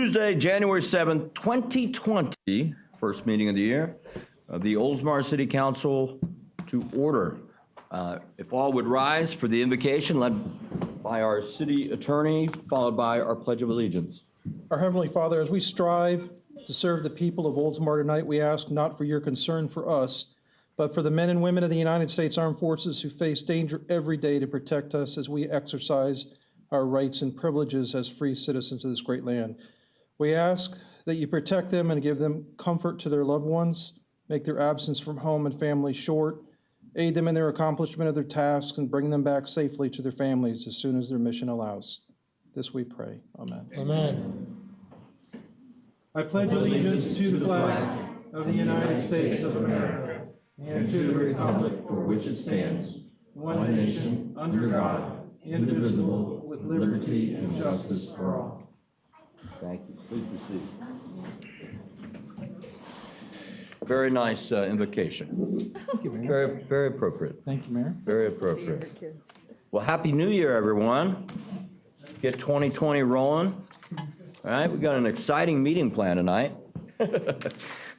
Tuesday, January 7th, 2020, first meeting of the year of the Oldsmar City Council to order. If all would rise for the invocation led by our city attorney, followed by our Pledge of Allegiance. Our Heavenly Father, as we strive to serve the people of Oldsmar tonight, we ask not for your concern for us, but for the men and women of the United States Armed Forces who face danger every day to protect us as we exercise our rights and privileges as free citizens of this great land. We ask that you protect them and give them comfort to their loved ones, make their absence from home and family short, aid them in their accomplishment of their tasks, and bring them back safely to their families as soon as their mission allows. This we pray. Amen. Amen. I pledge allegiance to the flag of the United States of America and to the republic for which it stands, one nation, under God, indivisible, with liberty and justice for all. Thank you. Please proceed. Very nice invocation. Thank you, Mayor. Very appropriate. Thank you, Mayor. Very appropriate. Well, Happy New Year, everyone. Get 2020 rolling. All right, we got an exciting meeting plan tonight.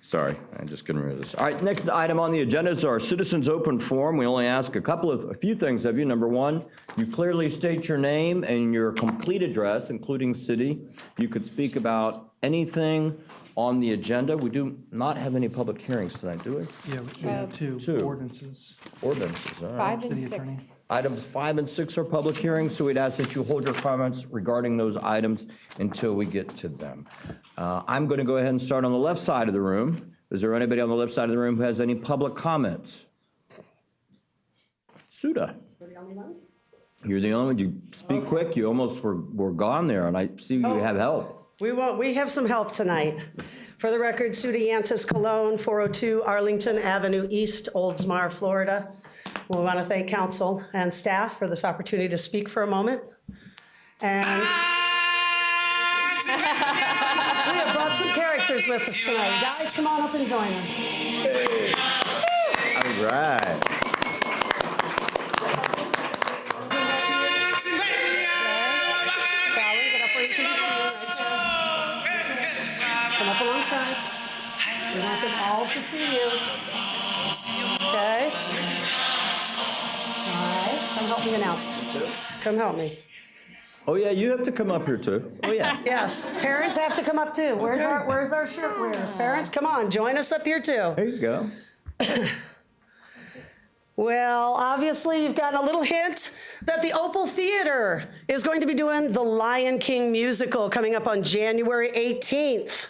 Sorry, I'm just getting rid of this. All right, next item on the agenda is our Citizens Open Forum. We only ask a few things of you. Number one, you clearly state your name and your complete address, including city. You could speak about anything on the agenda. We do not have any public hearings tonight, do we? Yeah, we have two ordinances. Ordinances, all right. 5 and City attorney. 6. Items 5 and 6 are public hearings, so we'd ask that you hold your comments regarding those items until we get to them. I'm going to go ahead and start on the left side of the room. Is there anybody on the left side of the room who has any public comments? Suda. We're the only ones? You're the only one. You speak quick. You almost were gone there, and I see you have help. We have some help tonight. For the record, Suda Yantis Cologne, 402 Arlington Avenue East, Oldsmar, Florida. We want to thank council and staff for this opportunity to speak for a moment. And we have brought some characters with us tonight. Guys, come on up and join us. All right. Come up alongside. We want them all to see you. Okay? All right. Come help me announce. Come help me. Oh, yeah, you have to come up here, too. Oh, yeah. Yes. Parents have to come up, too. Where's our shirt wearers? Parents, come on. Join us up here, too. There you go. Well, obviously, you've gotten a little hint that the Opal Theater is going to be doing the Lion King musical coming up on January 18th.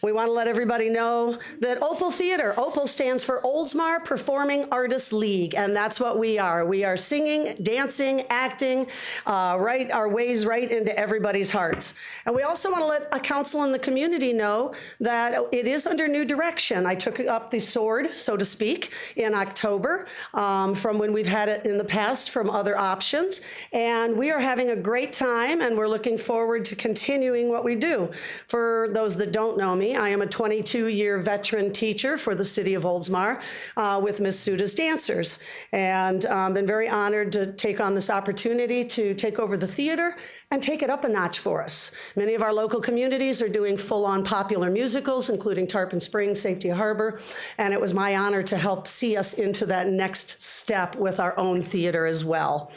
We want to let everybody know that Opal Theater, Opal stands for Oldsmar Performing Artists League, and that's what we are. We are singing, dancing, acting, right our ways right into everybody's hearts. And we also want to let a council in the community know that it is under new direction. I took up the sword, so to speak, in October from when we've had it in the past from other options, and we are having a great time, and we're looking forward to continuing what we do. For those that don't know me, I am a 22-year veteran teacher for the city of Oldsmar with Miss Suda's Dancers, and been very honored to take on this opportunity to take over the theater and take it up a notch for us. Many of our local communities are doing full-on popular musicals, including Tarpon Springs, Safety Harbor, and it was my honor to help see us into that next step with our own theater as well.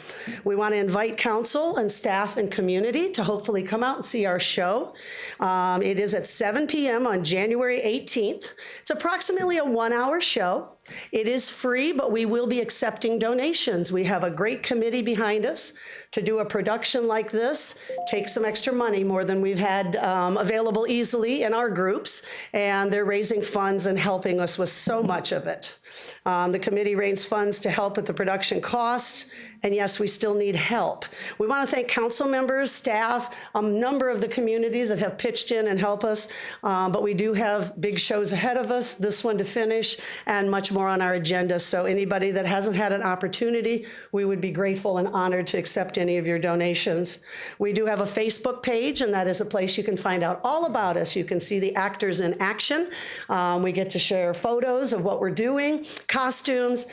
We want to invite council and staff and community to hopefully come out and see our show. It is at 7 p.m. on January 18th. It's approximately a 1-hour show. It is free, but we will be accepting donations. We have a great committee behind us. To do a production like this takes some extra money, more than we've had available easily in our groups, and they're raising funds and helping us with so much of it. The committee raised funds to help with the production costs, and yes, we still need help. We want to thank council members, staff, a number of the community that have pitched in and helped us, but we do have big shows ahead of us, this one to finish, and much more more on our agenda. So anybody that hasn't had an opportunity, we would be grateful and honored to accept any of your donations. We do have a Facebook page, and that is a place you can find out all about us. You can see the actors in action. We get to share photos of what we're doing, costumes.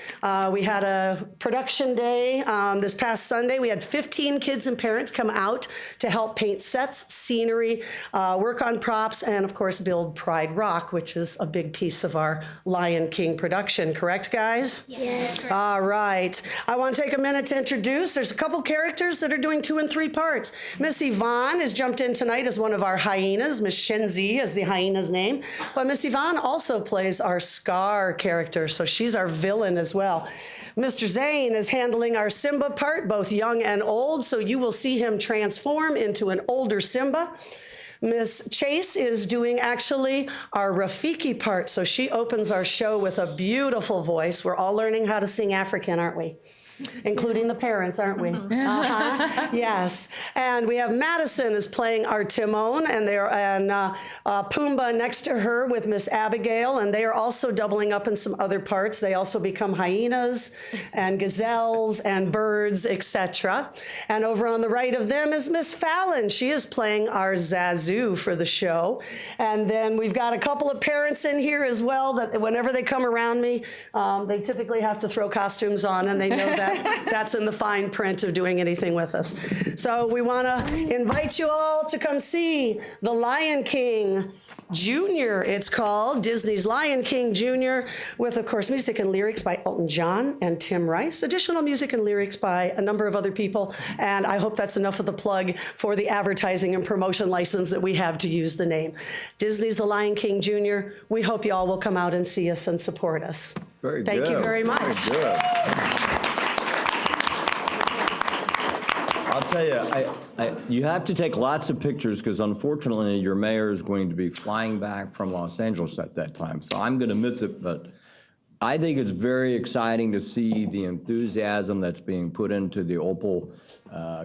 We had a production day this past Sunday. We had 15 kids and parents come out to help paint sets, scenery, work on props, and of course build Pride Rock, which is a big piece of our Lion King production. Correct, guys? Yes. All right. I want to take a minute to introduce. There's a couple characters that are doing 2 and 3 parts. Miss Yvonne has jumped in tonight as one of our hyenas. Miss Shenzi is the hyena's name. But Miss Yvonne also plays our Scar character, so she's our villain as well. Mr. Zane is handling our Simba part, both young and old, so you will see him transform into an older Simba. Miss Chase is doing actually our Rafiki part, so she opens our show with a beautiful voice. We're all learning how to sing African, aren't we? Including the parents, aren't we? Yes. And we have Madison is playing our Timon, and Pumbaa next to her with Miss Abigail, and they are also doubling up in some other parts. They also become hyenas and gazelles and birds, etc. And over on the right of them is Miss Fallon. She is playing our Zazu for the show. And then we've got a couple of parents in here as well that whenever they come around me, they typically have to throw costumes on, and they know that that's in the fine print of doing anything with us. So we want to invite you all to come see The Lion King Jr., it's called, Disney's Lion King Jr., with, of course, music and lyrics by Elton John and Tim Rice, additional music and lyrics by a number of other people, and I hope that's enough of the plug for the advertising and promotion license that we have to use the name. Disney's The Lion King Jr., we hope you all will come out and see us and support us. Very Thank good. you very much. Very good. I'll tell you, you have to take lots of pictures because unfortunately your mayor is going to be flying back from Los Angeles at that time. So I'm going to miss it, but I think it's very exciting to see the enthusiasm that's being put into the Opal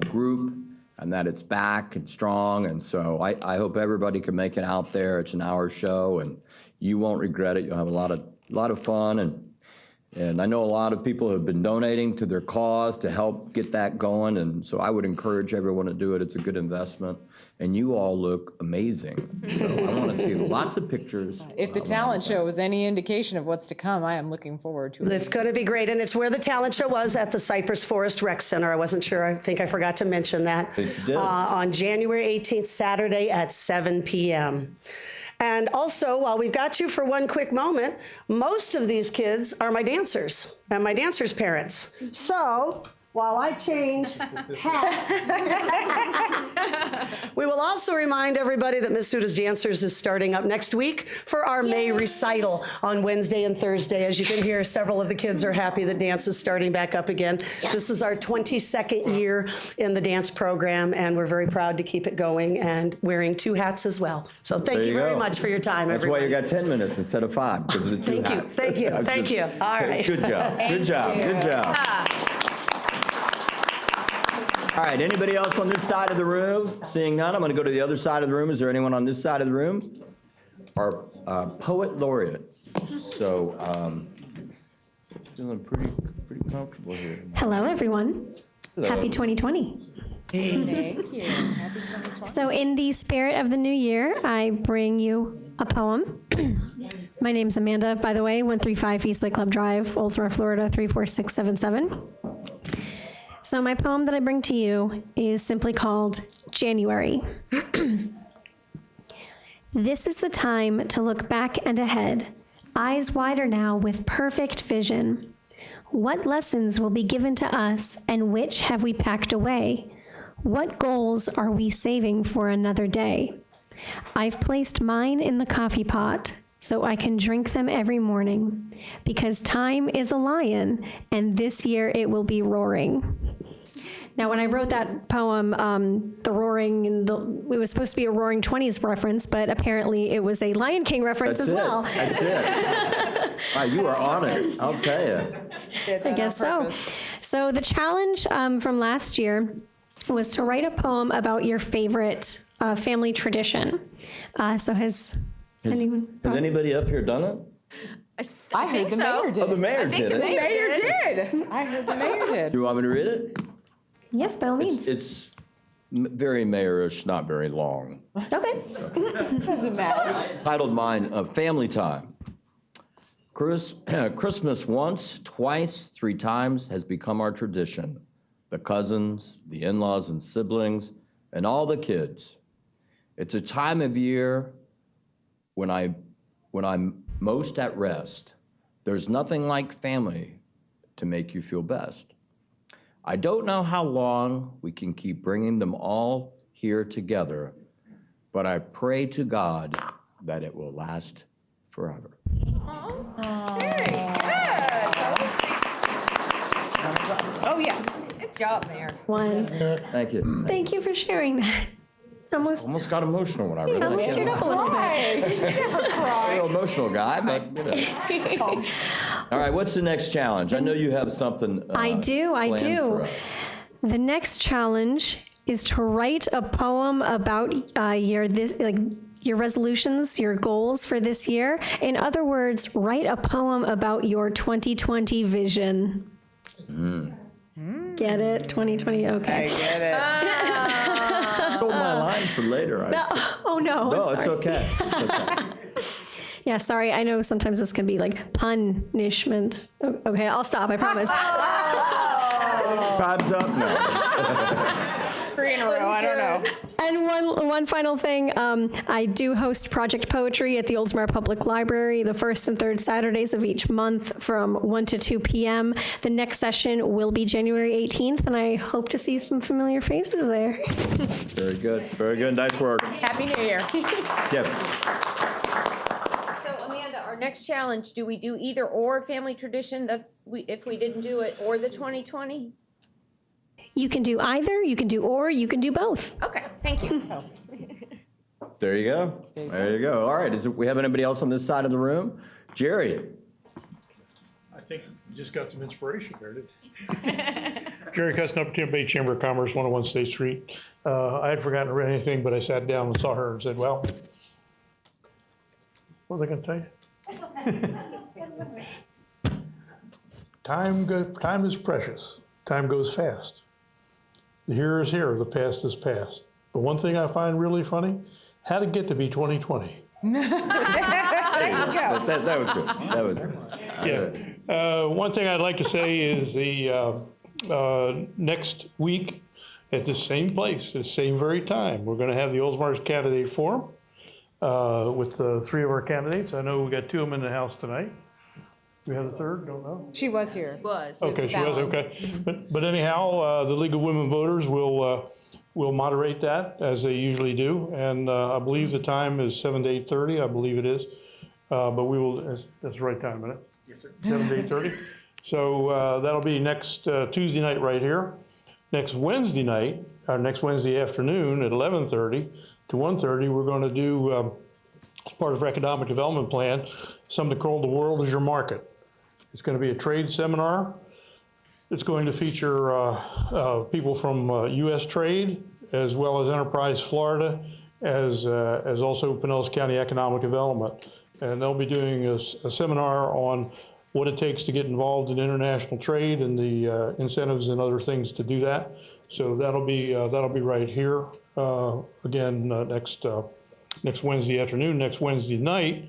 group and that it's back and strong. And so I hope everybody can make it out there. It's an hour show and you won't regret it. You'll have a lot of fun. And I know a lot of people have been donating to their cause to help get that going, and so I would encourage everyone to do it. It's a good investment, and you all look amazing. So I want to see lots of pictures. If the talent show was any indication of what's to come, I am looking forward to it. It's going to be great, and it's where the talent show was at the Cypress Forest Rec Center. I wasn't sure. I think I forgot to mention that. You did. On January 18th, Saturday at 7 p.m. And also, while we've got you for one quick moment, most of these kids are my dancers and my dancers' parents. So while I change hats, we will also remind everybody that Miss Suda's Dancers is starting up next week for our May recital on Wednesday and Thursday. As you can hear, several of the kids are happy that dance is starting back up again. This is our 22nd year in the dance program, and we're very proud to keep it going and wearing 2 hats as well. So thank you very much for your time, That's everyone. why you got 10 minutes instead of 5, because of the 2 hats. Thank you. All right. Good job. Good job. Good job. All right, anybody else on this side of the room? Seeing none, I'm going to go to the other side of the room. Is there anyone on this side of the room? Our poet laureate. So, feeling pretty comfortable here. Hello, everyone. Hello. Happy 2020. Thank you. Happy 2020. So in the spirit of the new year, I bring you a poem. My name's Amanda, by the way, 135 East Lake Club Drive, Oldsmar, Florida, 34677. So my poem that I bring to you is simply called January. This is the time to look back and ahead, eyes wider now with perfect vision. What lessons will be given to us and which have we packed away? What goals are we saving for another day? I've placed mine in the coffee pot so I can drink them every morning, because time is a lion, and this year it will be roaring. Now, when I wrote that poem, the roaring, it was supposed to be a Roaring 20s reference, but apparently it was a Lion King reference as well. That's it. Wow, you are on it, I'll tell you. I guess so. So the challenge from last year was to write a poem about your favorite family tradition. So has anyone? Has anybody up here done it? I I heard the so. mayor did. Oh, the mayor did the it. mayor Mayor did. I heard the mayor did. Do you want me to read it? Yes, by all means. It's very mayorish, not very long. Okay. Doesn't matter. Titled mine, Family Time. Christmas once, twice, 3 times has become our tradition. The cousins, the in-laws and siblings, and all the kids. It's a time of year when I'm most at rest. There's nothing like family to make you feel best. I don't know how long we can keep bringing them all here together, but I pray to God that it will last forever. Very good. Oh, yeah. Good job, Mayor. One. Thank you. Thank you for sharing that. Almost got emotional when I read it. Almost teared up a little bit. I'm a real emotional guy, but you know. All right, what's the next challenge? I know you have something I do. planned for us. The next challenge is to write a poem about your resolutions, your goals for this year. In other words, write a poem about your 2020 vision. Get it? 2020, okay. I get it. Stole my line for later. Oh, no. No, I'm it's sorry. okay. It's okay. Yeah, sorry. I know sometimes this can be like punishment. Okay, I'll stop. I promise. Time's up now. 3 in a row, I don't know. And one final thing, I do host Project Poetry at the Oldsmar Public Library the first and third Saturdays of each month from 1 to 2 p.m. The next session will be January 18th, and I hope to see some familiar faces there. Very good. Very good. Nice work. Happy New Year. Yep. So, Amanda, our next challenge, do we do either or family tradition if we didn't do it, or the 2020? You can do either, you can do or, you can do both. Okay, thank you. There you go. There you go. All right. We have anybody else on this side of the room? Jerry. I think you just got some inspiration there, didn't you? Jerry Custin, Tampa Bay Chamber of Commerce, 101 State Street. I had forgotten to read anything, but I sat down and saw her and said, well, what was I going to tell you? Time is precious. Time goes fast. The here is here, the past is past. But one thing I find really funny, how to get to be 2020. There you go. That was good. That was good. Yeah. One thing I'd like to say is the next week at the same place, the same very time, we're going to have the Oldsmar Candidate Forum with 3 of our candidates. I know we got 2 of them in the house tonight. We have the 3rd? Don't know. She was here. Okay, she was, okay. But anyhow, the League of Women Voters will moderate that, as they usually do. And I believe the time is 7 to 8:30, I believe it is. But we will, that's the right time, isn't it? Yes, sir. 7 to 8:30. So that'll be next Tuesday night right here. Next Wednesday night, or next Wednesday afternoon at 11:30 to 1:30, we're going to do, as part of our economic development plan, something called The World is Your Market. It's going to be a trade seminar. It's going to feature people from U.S. Trade, as well as Enterprise Florida, as also Pinellas County Economic Development. And they'll be doing a seminar on what it takes to get involved in international trade and the incentives and other things to do that. So that'll be right here again next Wednesday afternoon. Next Wednesday night,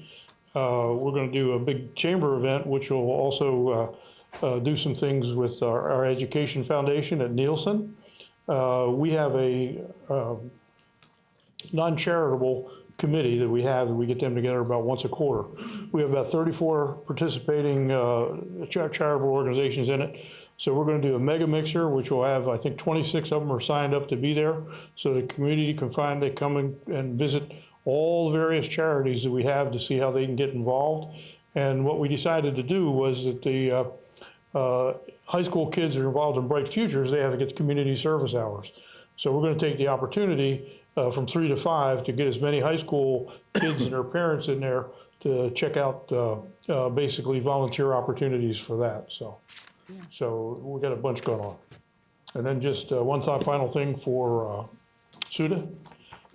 we're going to do a big chamber event, which will also do some things with our education foundation at Nielsen. We have a non-charitable committee that we get them together about once a quarter. We have about 34 participating charitable organizations in it. So we're going to do a mega mixer, which will have, I think, 26 of them are signed up to be there. So the community can come and visit all the various charities that we have to see how they can get involved. And what we decided to do was that the high school kids that are involved in Bright Futures, they have to get community service hours. So we're going to take the opportunity from 3 to 5 to get as many high school kids and their parents in there to check out basically volunteer opportunities for that. So we got a bunch going on. And then just one final thing for Suda.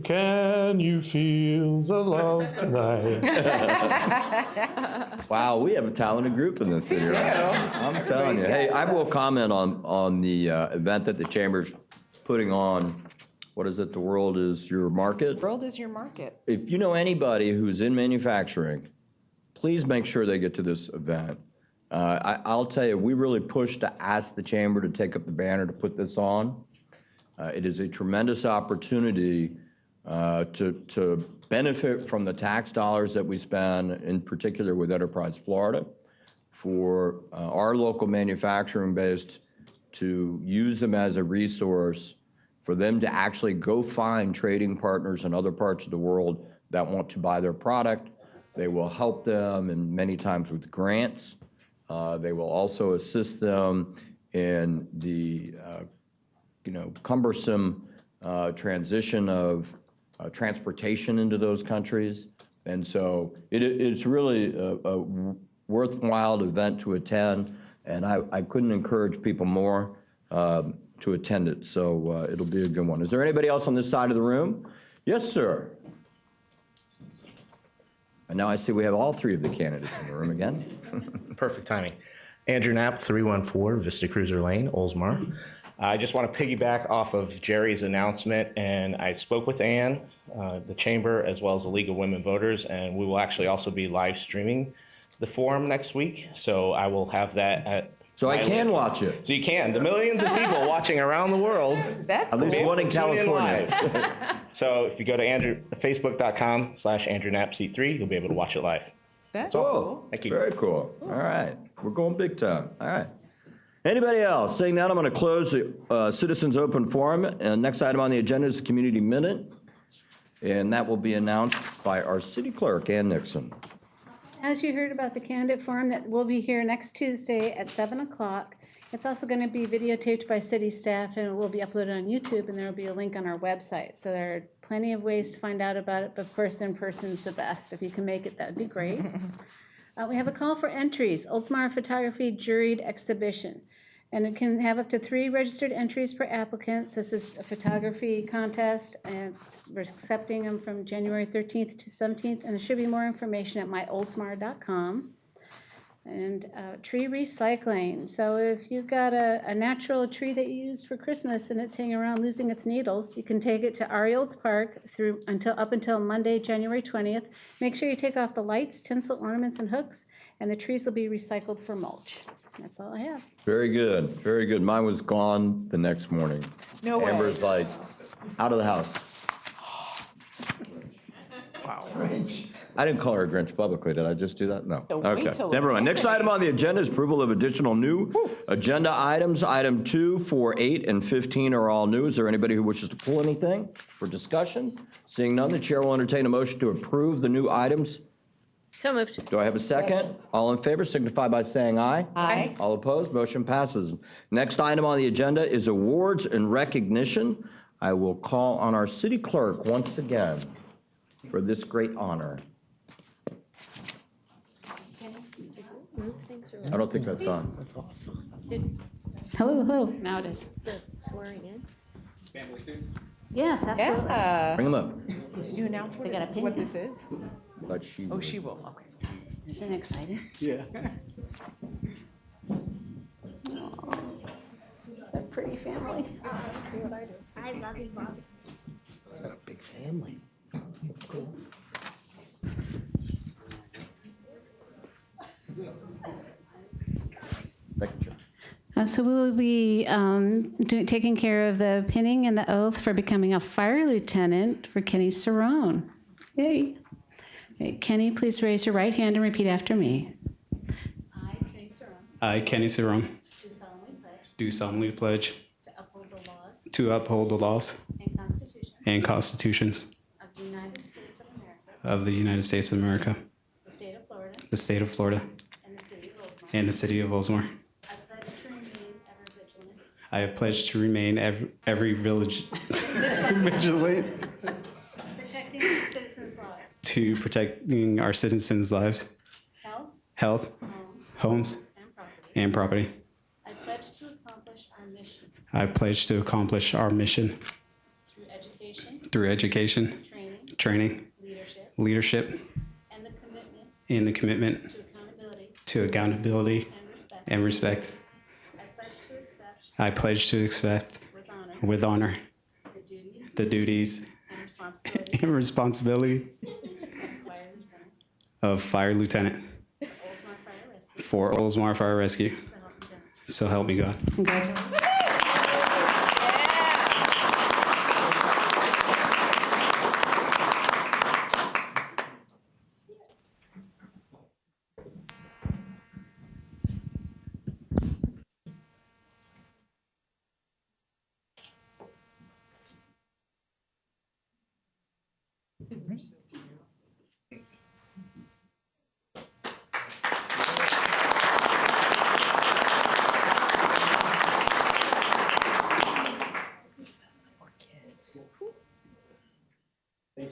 Can you feel the love tonight? Wow, we have a talented group in this city. Right? I'm telling you. Hey, I will comment on the event that the Chamber's putting on. What is it? The world is your market. World is your market. If you know anybody who's in manufacturing, please make sure they get to this event. I'll tell you, we really pushed to ask the Chamber to take up the banner to put this on. It is a tremendous opportunity to benefit from the tax dollars that we spend, in particular with Enterprise Florida, for our local manufacturing base to use them as a resource for them to actually go find trading partners in other parts of the world that want to buy their product. They will help them, and many times with grants. They will also assist them in the cumbersome transition of transportation into those countries. And so it's really a worthwhile event to attend, and I couldn't encourage people more to attend it. So it'll be a good one. Is there anybody else on this side of the room? Yes, sir. And now I see we have all three of the candidates in the room again. Perfect timing. Andrew Knapp, 314 Vista Cruiser Lane, Oldsmar. I just want to piggyback off of Jerry's announcement, and I spoke with Ann, the Chamber, as well as the League of Women Voters, and we will actually also be live streaming the forum next week. So I will have that at. So I can watch it. So you can. The millions of people watching around the world. That's At least cool. one in Tune in California. live. So if you go to facebook.com/AndrewKnapp-C3, you'll be able to watch it live. That's Oh, cool. Thank you. very cool. All right, we're going big time. All right. Anybody else? Saying that, I'm going to close the Citizens Open Forum. And next item on the agenda is the Community Minute, and that will be announced by our City Clerk, Ann Nixon. As you heard about the candidate forum that will be here next Tuesday at 7 o'clock, it's also going to be videotaped by city staff and it will be uploaded on YouTube, and there will be a link on our website. So there are plenty of ways to find out about it, but of course in person is the best. If you can make it, that would be great. We have a call for entries, Oldsmar Photography Juried Exhibition. And it can have up to 3 registered entries per applicant. So this is a photography contest, and we're accepting them from January 13th to 17th. And there should be more information at myoldsmar.com. And tree recycling. So if you've got a natural tree that you used for Christmas and it's hanging around losing its needles, you can take it to Ari Olds Park up until Monday, January 20th. Make sure you take off the lights, tinsel, ornaments, and hooks, and the trees will be recycled for mulch. That's all I have. Very good, very good. Mine was gone the next morning. No way. Amber's like, out of the house. I didn't call her a Grinch publicly, did I just do that? No. So wait Okay, till never mind. Next item on the agenda is approval of additional new agenda items. Item 2, 4, 8, and 15 are all new. Is there anybody who wishes to pull anything for discussion? Seeing none, the chair will entertain a motion to approve the new items. So moved. Do I have a second? All in favor signify by saying aye. Aye. All opposed, motion passes. Next item on the agenda is awards and recognition. I will call on our city clerk once again for this great honor. I don't think that's on. That's awesome. Hello, hello. Now it is. Swearing in. Yes, absolutely. Yeah. Bring them up. Did you announce They got a pin what here. this is? But she Oh, she will. Okay. Isn't it exciting? Yeah. That's pretty family. I love you, Mom. Got a big family. That's cool. Thank you, Chair. So we'll be taking care of the pinning and the oath for becoming a fire lieutenant for Kenny Cerrone. Yay. Okay, Kenny, please raise your right hand and repeat after me. I, Kenny Cerrone, I, Kenny Cerrone, do solemnly pledge do solemnly pledge to uphold the laws to uphold the laws and constitutions and constitutions of the United States of America, of the United States of America, the state of Florida, the state of Florida, and the city of Oldsmar. and the city of Oldsmar. I pledge to remain ever vigilant, I have pledged to remain every village vigilant protecting citizens' lives, to protecting our citizens' lives, health, health, homes, and property. and property. I pledge to accomplish our mission I pledge to accomplish our mission through education, through education, training, leadership, and the commitment to accountability and respect. I pledge to accept with honor the duties and responsibility of Fire Lieutenant for Oldsmar Fire Rescue. So help me God.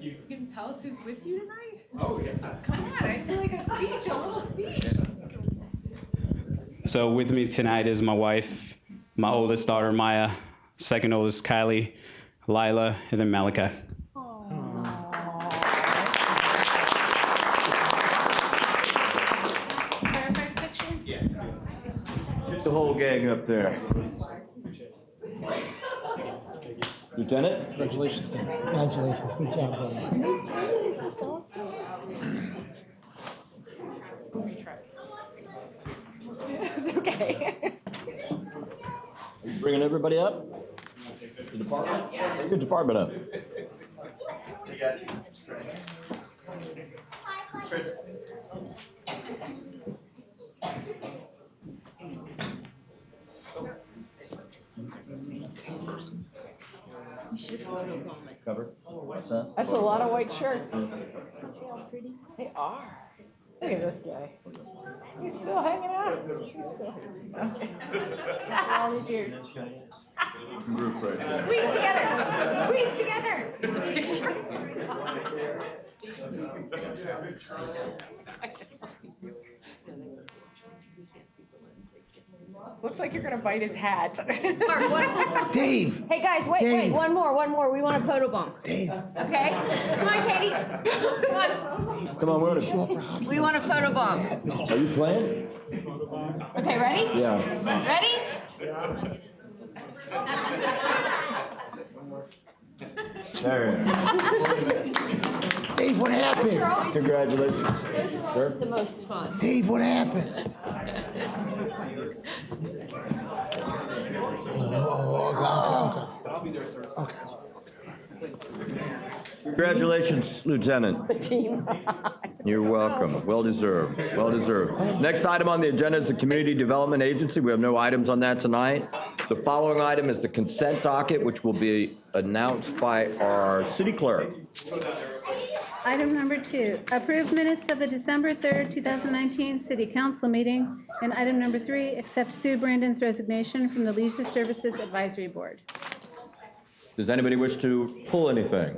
You can tell us who's with you tonight? Oh, yeah. Come on, I feel like a speech, a little speech. So with me tonight is my wife, my oldest daughter, Maya, second oldest, Kylie, Lila, and then Malachi. Perfect picture? Yeah. Get the whole gang up there. Lieutenant? Congratulations, Tim. Congratulations. Good job, brother. It's okay. Bringing everybody up? The department? Bring the department up. Cover? What's that? That's a lot of white shirts. They are. Look at this guy. He's still hanging out. He's still okay. All these years. Squeeze together. Squeeze together. Looks like you're gonna bite his hat. Dave! Hey, guys, wait, Dave. one more. We want a photo bomb. Dave! Okay? Come on, Katie. Come on. Come on, we're Show up for hockey. We want a photo bomb. Are you playing? Okay, ready? Yeah. Ready? There. Dave, what happened? Congratulations. Sir? The most fun. Dave, what happened? Okay. Congratulations, Lieutenant. You're welcome. Well deserved. Well deserved. Next item on the agenda is the Community Development Agency. We have no items on that tonight. The following item is the consent docket, which will be announced by our city clerk. Item number 2, approve minutes of the December 3rd, 2019 City Council meeting. And item number 3, accept Sue Brandon's resignation from the Leisure Services Advisory Board. Does anybody wish to pull anything?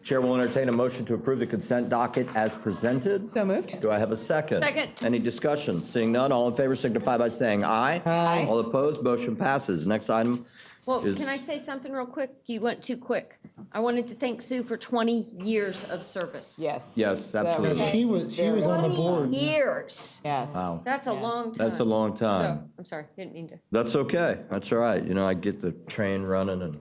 Chair will entertain a motion to approve the consent docket as presented. So moved. Do I have a second? Second. Any discussion? Seeing none, all in favor signify by saying aye. Aye. All opposed, motion passes. Next item Well, is... can I say something real quick? You went too quick. I wanted to thank Sue for 20 years of service. Yes. Yes, That absolutely. She was on the 20 board. years. Yes. Wow. That's a long time. That's a long So, time. I'm sorry, didn't mean to. That's okay. That's all right. You know, I get the train running and...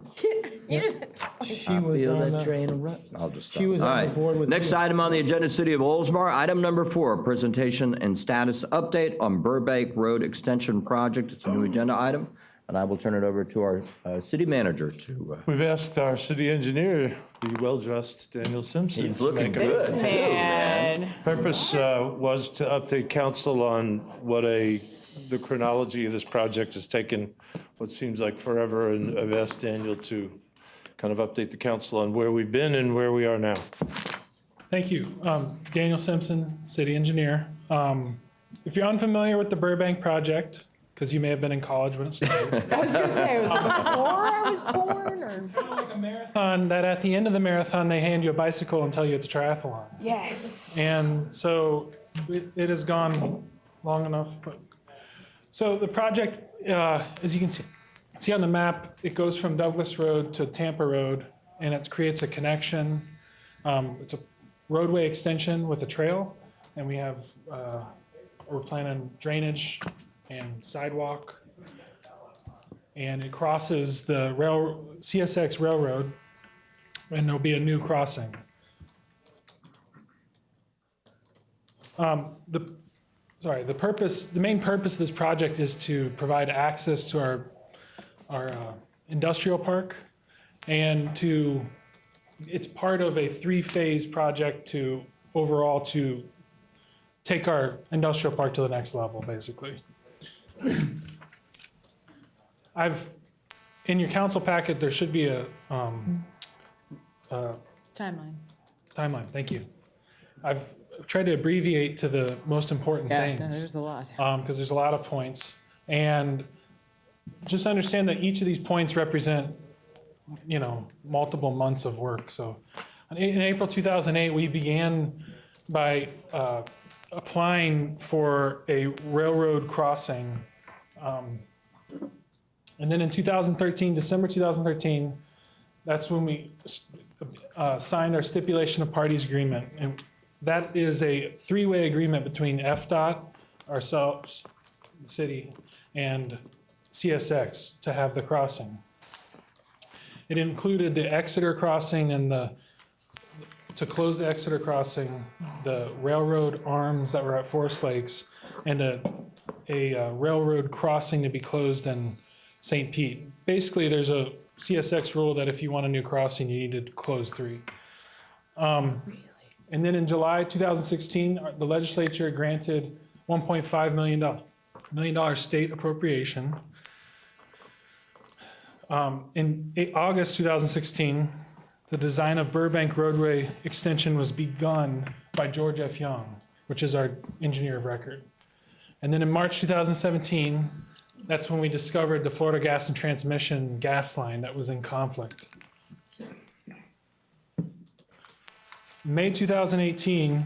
You just, She was on the, train run. I'll just stop. she was All on the right. board with Next you. item on the agenda, City of Oldsmar. Item number 4, presentation and status update on Burbank Road Extension Project. It's a new agenda item, and I will turn it over to our city manager to... We've asked our city engineer, the well-dressed Daniel Simpson. He's to looking make a good, too, man. Man. Purpose was to update council on what the chronology of this project has taken what seems like forever, and I've asked Daniel to kind of update the council on where we've been and where we are now. Thank you. Daniel Simpson, city engineer. If you're unfamiliar with the Burbank project, because you may have been in college when it started, I was gonna say, was it before I was born or? like a marathon that at the end of the marathon, they hand you a bicycle and tell you it's a triathlon. Yes. And so it has gone long enough. So the project, as you can see on the map, it goes from Douglas Road to Tampa Road. and it creates a connection. It's a roadway extension with a trail, and we have, we're planning drainage and sidewalk. And it crosses the CSX Railroad, and there'll be a new crossing. The main purpose of this project is to provide access to our industrial park, and it's part of a 3-phase project to take our industrial park to the next level, basically. In your council packet, there should be a Timeline. timeline, thank you. I've tried to abbreviate to the most important Yeah, things. no, there's a lot. Because there's a lot of points. And just understand that each of these points represent, multiple months of work. So in April 2008, we began by applying for a railroad crossing. And then in 2013, December 2013, that's when we signed our stipulation of parties agreement. And that is a 3-way agreement between FDOT, ourselves, the city, and CSX to have the crossing. It included the Exeter crossing and to close the Exeter crossing, the railroad arms that were at Forest Lakes, and a railroad crossing to be closed in St. Pete. Basically, there's a CSX rule that if you want a new crossing, you need to close 3. And then in July 2016, the legislature granted $1.5 million state appropriation. In August 2016, the design of Burbank Roadway extension was begun by George F. Young, which is our engineer of record. And then in March 2017, that's when we discovered the Florida Gas and Transmission gas line that was in conflict. May 2018,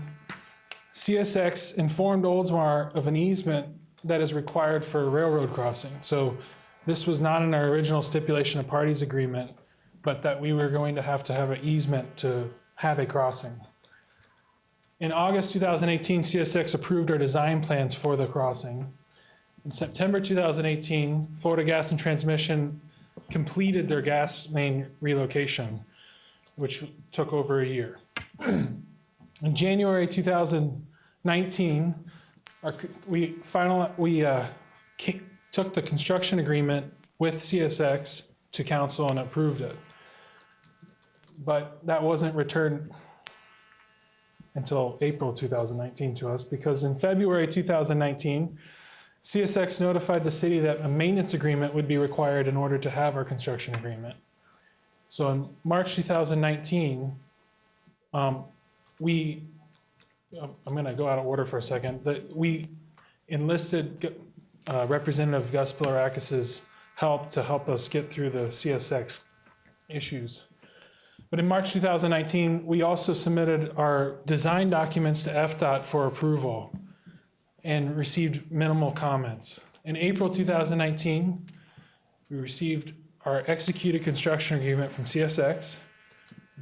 CSX informed Oldsmar of an easement that is required for a railroad crossing. So this was not in our original stipulation of parties agreement, but that we were going to have an easement to have a crossing. In August 2018, CSX approved our design plans for the crossing. In September 2018, Florida Gas and Transmission completed their gas main relocation, which took over a year. In January 2019, we took the construction agreement with CSX to council and approved it. But that wasn't returned until April 2019 to us, because in February 2019, CSX notified the city that a maintenance agreement would be required in order to have our construction agreement. So in March 2019, I'm going to go out of order for a second, but we enlisted Representative Gus Pilarakis' help to help us get through the CSX issues. But in March 2019, we also submitted our design documents to FDOT for approval and received minimal comments. In April 2019, we received our executed construction agreement from CSX.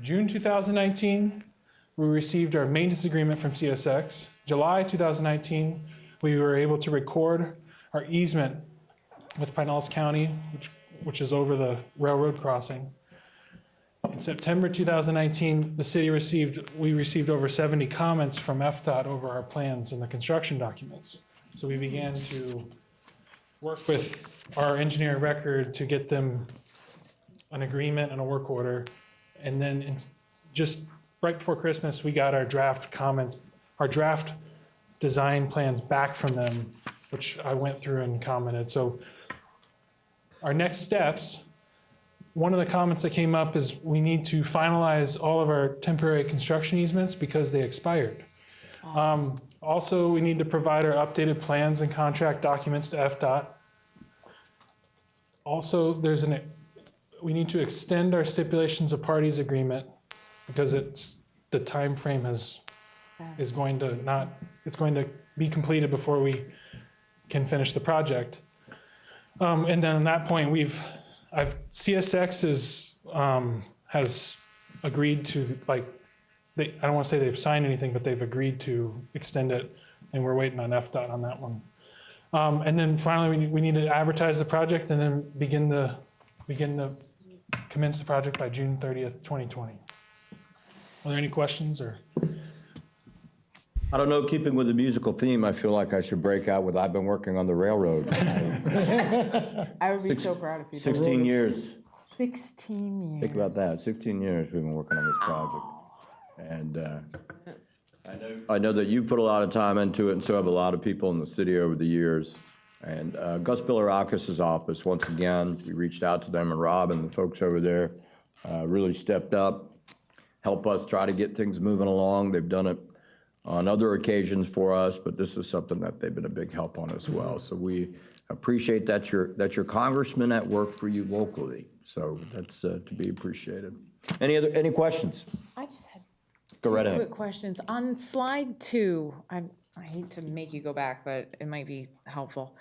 June 2019, we received our maintenance agreement from CSX. July 2019, we were able to record our easement with Pinellas County, which is over the railroad crossing. In September 2019, we received over 70 comments from FDOT over our plans and the construction documents. So we began to work with our engineer of record to get them an agreement and a work order. And then just right before Christmas, we got our draft design plans back from them, which I went through and commented. So our next steps, one of the comments that came up is we need to finalize all of our temporary construction easements because they expired. Also, we need to provide our updated plans and contract documents to FDOT. Also, we need to extend our stipulations of parties agreement because the time frame is going to be completed before we can finish the project. And then at that point, CSX has agreed to, like, I don't want to say they've signed anything, but they've agreed to extend it, and we're waiting on FDOT on that one. And then finally, we need to advertise the project and then commence the project by June 30th, 2020. Are there any questions or? I don't know, keeping with the musical theme, I feel like I should break out with, I've been working on the railroad. I would be so proud if you did. 16 years. 16 years. Think about that, 16 years we've been working on this project. And I know that you put a lot of time into it, and so have a lot of people in the city over the years. And Gus Bilirakis' office, once again, we reached out to them, and Rob and the folks over there really stepped up, help us try to get things moving along. They've done it on other occasions for us, but this is something that they've been a big help on as well. So we appreciate that your congressman at work for you locally. So that's to be appreciated. Any questions? I just had Go right quick ahead. questions. On slide 2, I hate to make you go back, but it might be helpful.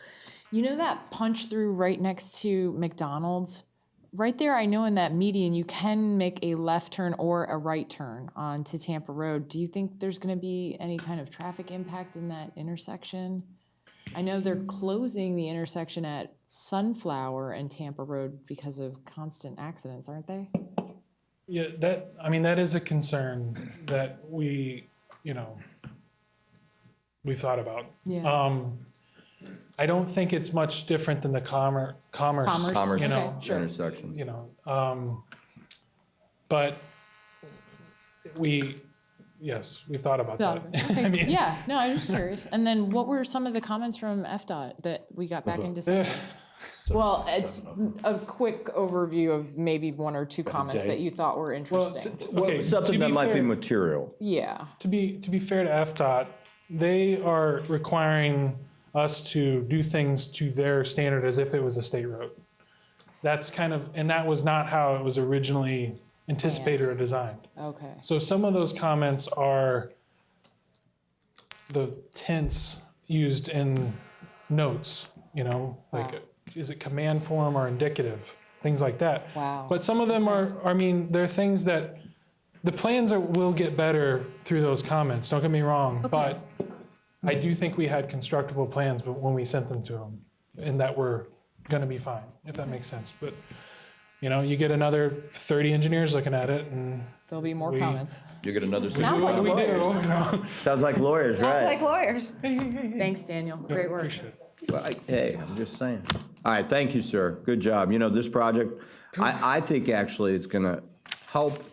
You know that punch through right next to McDonald's? Right there, I know in that median, you can make a left turn or a right turn onto Tampa Road. Do you think there's going to be any kind of traffic impact in that intersection? I know they're closing the intersection at Sunflower and Tampa Road because of constant accidents, aren't they? Yeah, that is a concern that we've thought about. Yeah. I don't think it's much different than the commerce, Commerce you know, Okay, sure. intersection. you know, but yes, we thought about that. Okay. I mean, Yeah, no, I'm just curious. And then what were some of the comments from FDOT that we got back in December? Well, it's a quick overview of maybe 1 or 2 comments that you thought were well, interesting. okay, Something to that be might be fair- material. Yeah, To be fair to FDOT, they are requiring us to do things to their standard as if it was a state road. That's and that was not how it was originally anticipated or designed. okay. So some of those comments are the tense used in notes, like, Wow. is it command form or indicative, things like that. Wow. But some of them they're things that, the plans will get better through those comments, don't get me wrong, but I do think we had constructible plans but when we sent them to them, and that were gonna be fine, if that makes sense. But, you get another 30 engineers looking at it, and There'll be more comments. You get another. Sounds like we do, lawyers. Sounds like lawyers, Sounds right? like lawyers. Thanks, Daniel. Great work. Appreciate it. Well, hey, I'm just saying. All right, thank you, sir. Good job. This project, I think actually it's going to help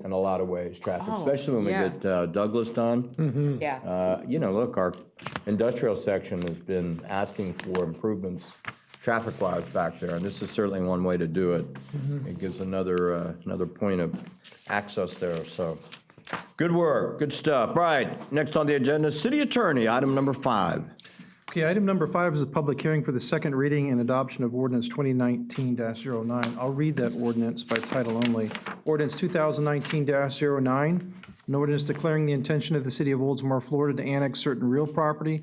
in a lot of ways, traffic, especially when we yeah. get Douglas done. Yeah. Look, our industrial section has been asking for improvements traffic-wise back there, and this is certainly one way to do it. It gives another point of access there, so. Good work, good stuff. Right, next on the agenda, City Attorney, item number 5. Okay, item number 5 is a public hearing for the second reading and adoption of ordinance 2019-09. I'll read that ordinance by title only. Ordinance 2019-09, an ordinance declaring the intention of the city of Oldsmar, Florida to annex certain real property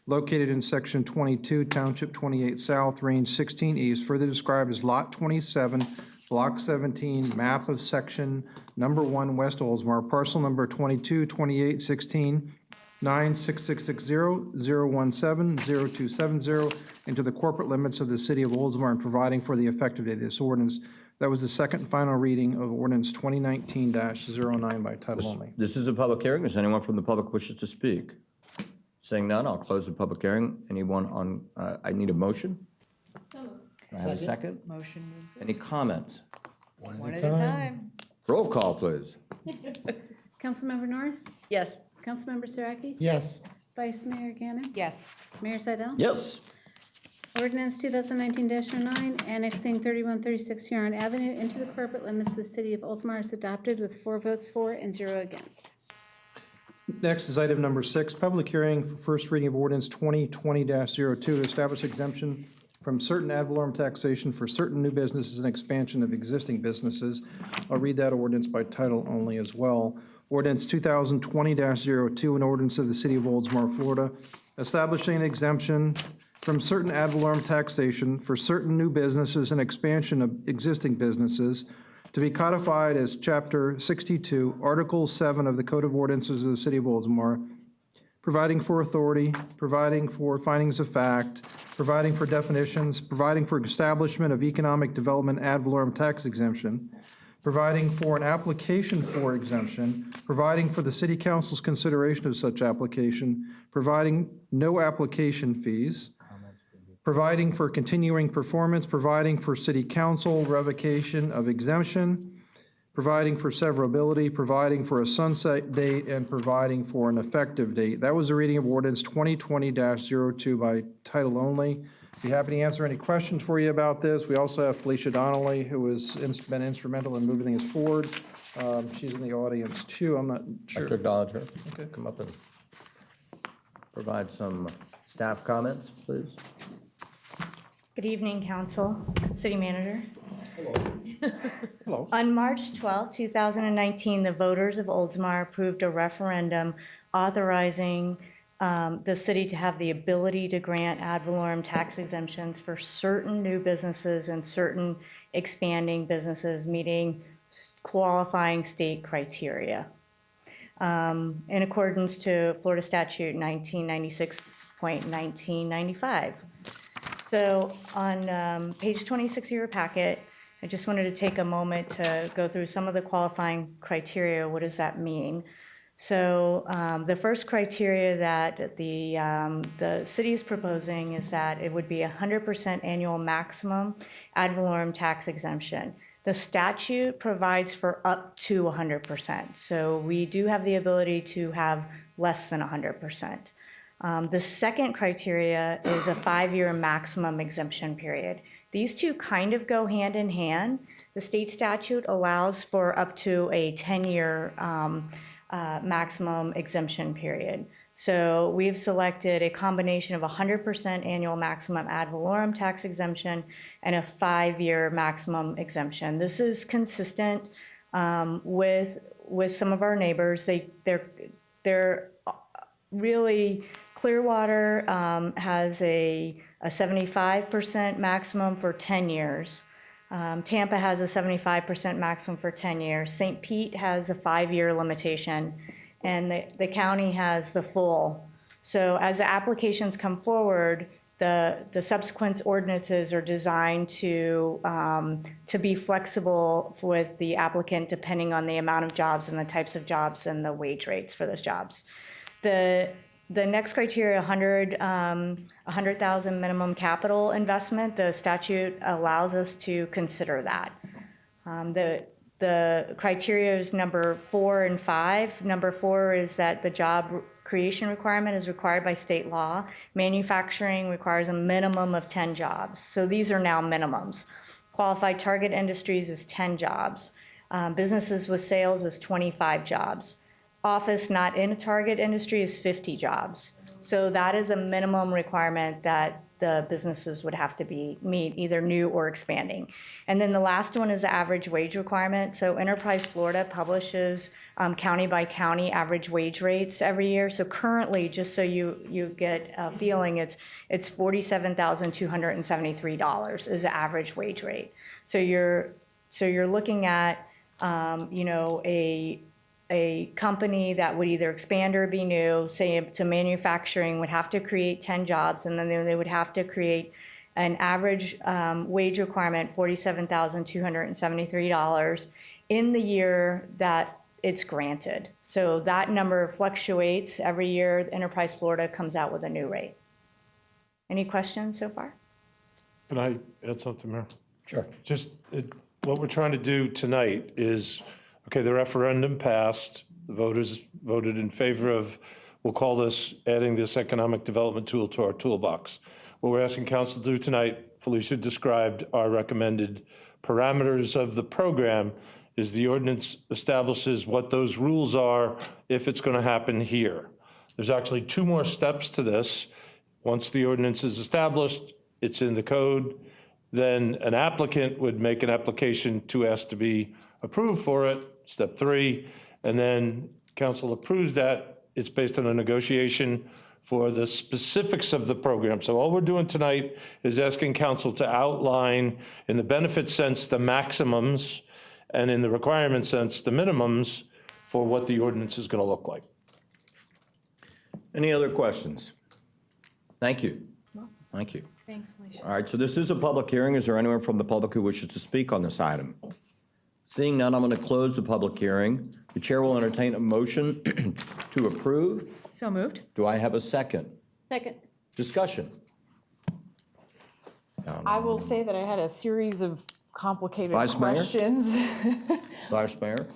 located in section 22, township 28 south, range 16 east, further described as lot 27, block 17, map of section number 1, West Oldsmar, parcel number 22, 28, 16, 96660170270 into the corporate limits of the city of Oldsmar and providing for the effective date of this ordinance. That was the second and final reading of ordinance 2019-09 by title only. This is a public hearing. Is anyone from the public wishes to speak? Seeing none, I'll close the public hearing. Anyone on, I need a motion? I have a second? Motion. Any comments? One at a time. Roll call, please. Councilmember Norris? Yes. Councilmember Saraki? Yes. Vice Mayor Gannon? Yes. Mayor Seidel? Yes. Ordinance 2019-09, annexing 3136 Huron Avenue into the corporate limits of the city of Oldsmar is adopted with 4 votes for and 0 against. Next is item number 6, public hearing for first reading of ordinance 2020-02 to establish exemption from certain ad valorem taxation for certain new businesses and expansion of existing businesses. I'll read that ordinance by title only as well. Ordinance 2020-02, an ordinance of the city of Oldsmar, Florida, establishing an exemption from certain ad valorem taxation for certain new businesses and expansion of existing businesses to be codified as Chapter 62, Article 7 of the Code of Ordinances of the City of Oldsmar, providing for authority, providing for findings of fact, providing for definitions, providing for establishment of economic development ad valorem tax exemption, providing for an application for exemption, providing for the city council's consideration of such application, providing no application fees, providing for continuing performance, providing for city council revocation of exemption, providing for severability, providing for a sunset date, and providing for an effective date. That was a reading of ordinance 2020-02 by title only. Be happy to answer any questions for you about this. We also have Felicia Donnelly, who has been instrumental in moving things forward. She's in the audience too. I'm not sure. I'd like to acknowledge her. Okay. Come up and provide some staff comments, please. Good evening, Council, City Manager. Hello. On March 12, 2019, the voters of Oldsmar approved a referendum authorizing the city to have the ability to grant ad valorem tax exemptions for certain new businesses and certain expanding businesses meeting qualifying state criteria. In accordance to Florida Statute 1996.1995. So on page 26 of your packet, I just wanted to take a moment to go through some of the qualifying criteria. What does that mean? So the first criteria that the city is proposing is that it would be 100% annual maximum ad valorem tax exemption. The statute provides for up to 100%. So we do have the ability to have less than 100%. The second criteria is a 5-year maximum exemption period. These two kind of go hand in hand. The state statute allows for up to a 10-year maximum exemption period. So we've selected a combination of 100% annual maximum ad valorem tax exemption and a 5-year maximum exemption. This is consistent with some of our neighbors. They're really, Clearwater has a 75% maximum for 10 years. Tampa has a 75% maximum for 10 years. St. Pete has a 5-year limitation, and the county has the full. So as the applications come forward, the subsequent ordinances are designed to be flexible with the applicant depending on the amount of jobs and the types of jobs and the wage rates for those jobs. The next criteria, 100,000 minimum capital investment, the statute allows us to consider that. The criteria is number 4 and 5. Number 4 is that the job creation requirement is required by state law. Manufacturing requires a minimum of 10 jobs. So these are now minimums. Qualified target industries is 10 jobs. Businesses with sales is 25 jobs. Office not in a target industry is 50 jobs. So that is a minimum requirement that the businesses would have to meet, either new or expanding. And then the last one is the average wage requirement. So Enterprise Florida publishes county by county average wage rates every year. So currently, just so you get a feeling, it's $47,273 is the average wage rate. So you're looking at a company that would either expand or be new, say to manufacturing, would have to create 10 jobs, and then they would have to create an average wage requirement, $47,273 in the year that it's granted. So that number fluctuates every year. Enterprise Florida comes out with a new rate. Any questions so far? Can I add something, Mayor? Sure. What we're trying to do tonight is, okay, the referendum passed, the voters voted in favor of, we'll call this adding this economic development tool to our toolbox. What we're asking council to do tonight, Felicia described our recommended parameters of the program, is the ordinance establishes what those rules are if it's going to happen here. There's actually 2 more steps to this. Once the ordinance is established, it's in the code, then an applicant would make an application to ask to be approved for it, step 3, and then council approves that. It's based on a negotiation for the specifics of the program. So all we're doing tonight is asking council to outline, in the benefit sense, the maximums, and in the requirement sense, the minimums for what the ordinance is going to look like. Any other questions? Thank you. Thank you. Thanks, Felicia. All right, so this is a public hearing. Is there anyone from the public who wishes to speak on this item? Seeing none, I'm going to close the public hearing. The chair will entertain a motion to approve. So moved. Do I have a second? Second. Discussion. I will say that I had a series of complicated Vice Mayor? questions. Vice Mayor?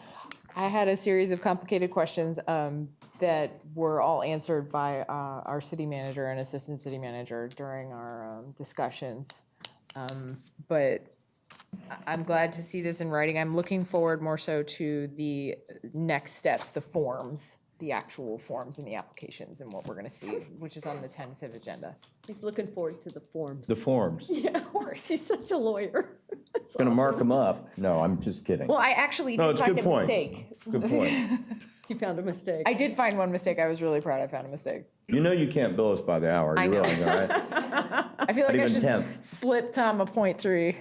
I had a series of complicated questions that were all answered by our city manager and assistant city manager during our discussions. But I'm glad to see this in writing. I'm looking forward more so to the next steps, the forms, the actual forms and the applications and what we're gonna see, which is on the tentative agenda. He's looking forward to the forms. The forms. Yeah, of course. He's such a lawyer. That's Going to mark awesome. them up? No, I'm just kidding. Well, I actually No, did it's a find good a point. mistake. Good point. You found a mistake. I did find one mistake. I was really proud I found a mistake. You know you can't bill us by the hour. I You know. realize that, right? I feel like Not I even should 10th. slip Tom a .3.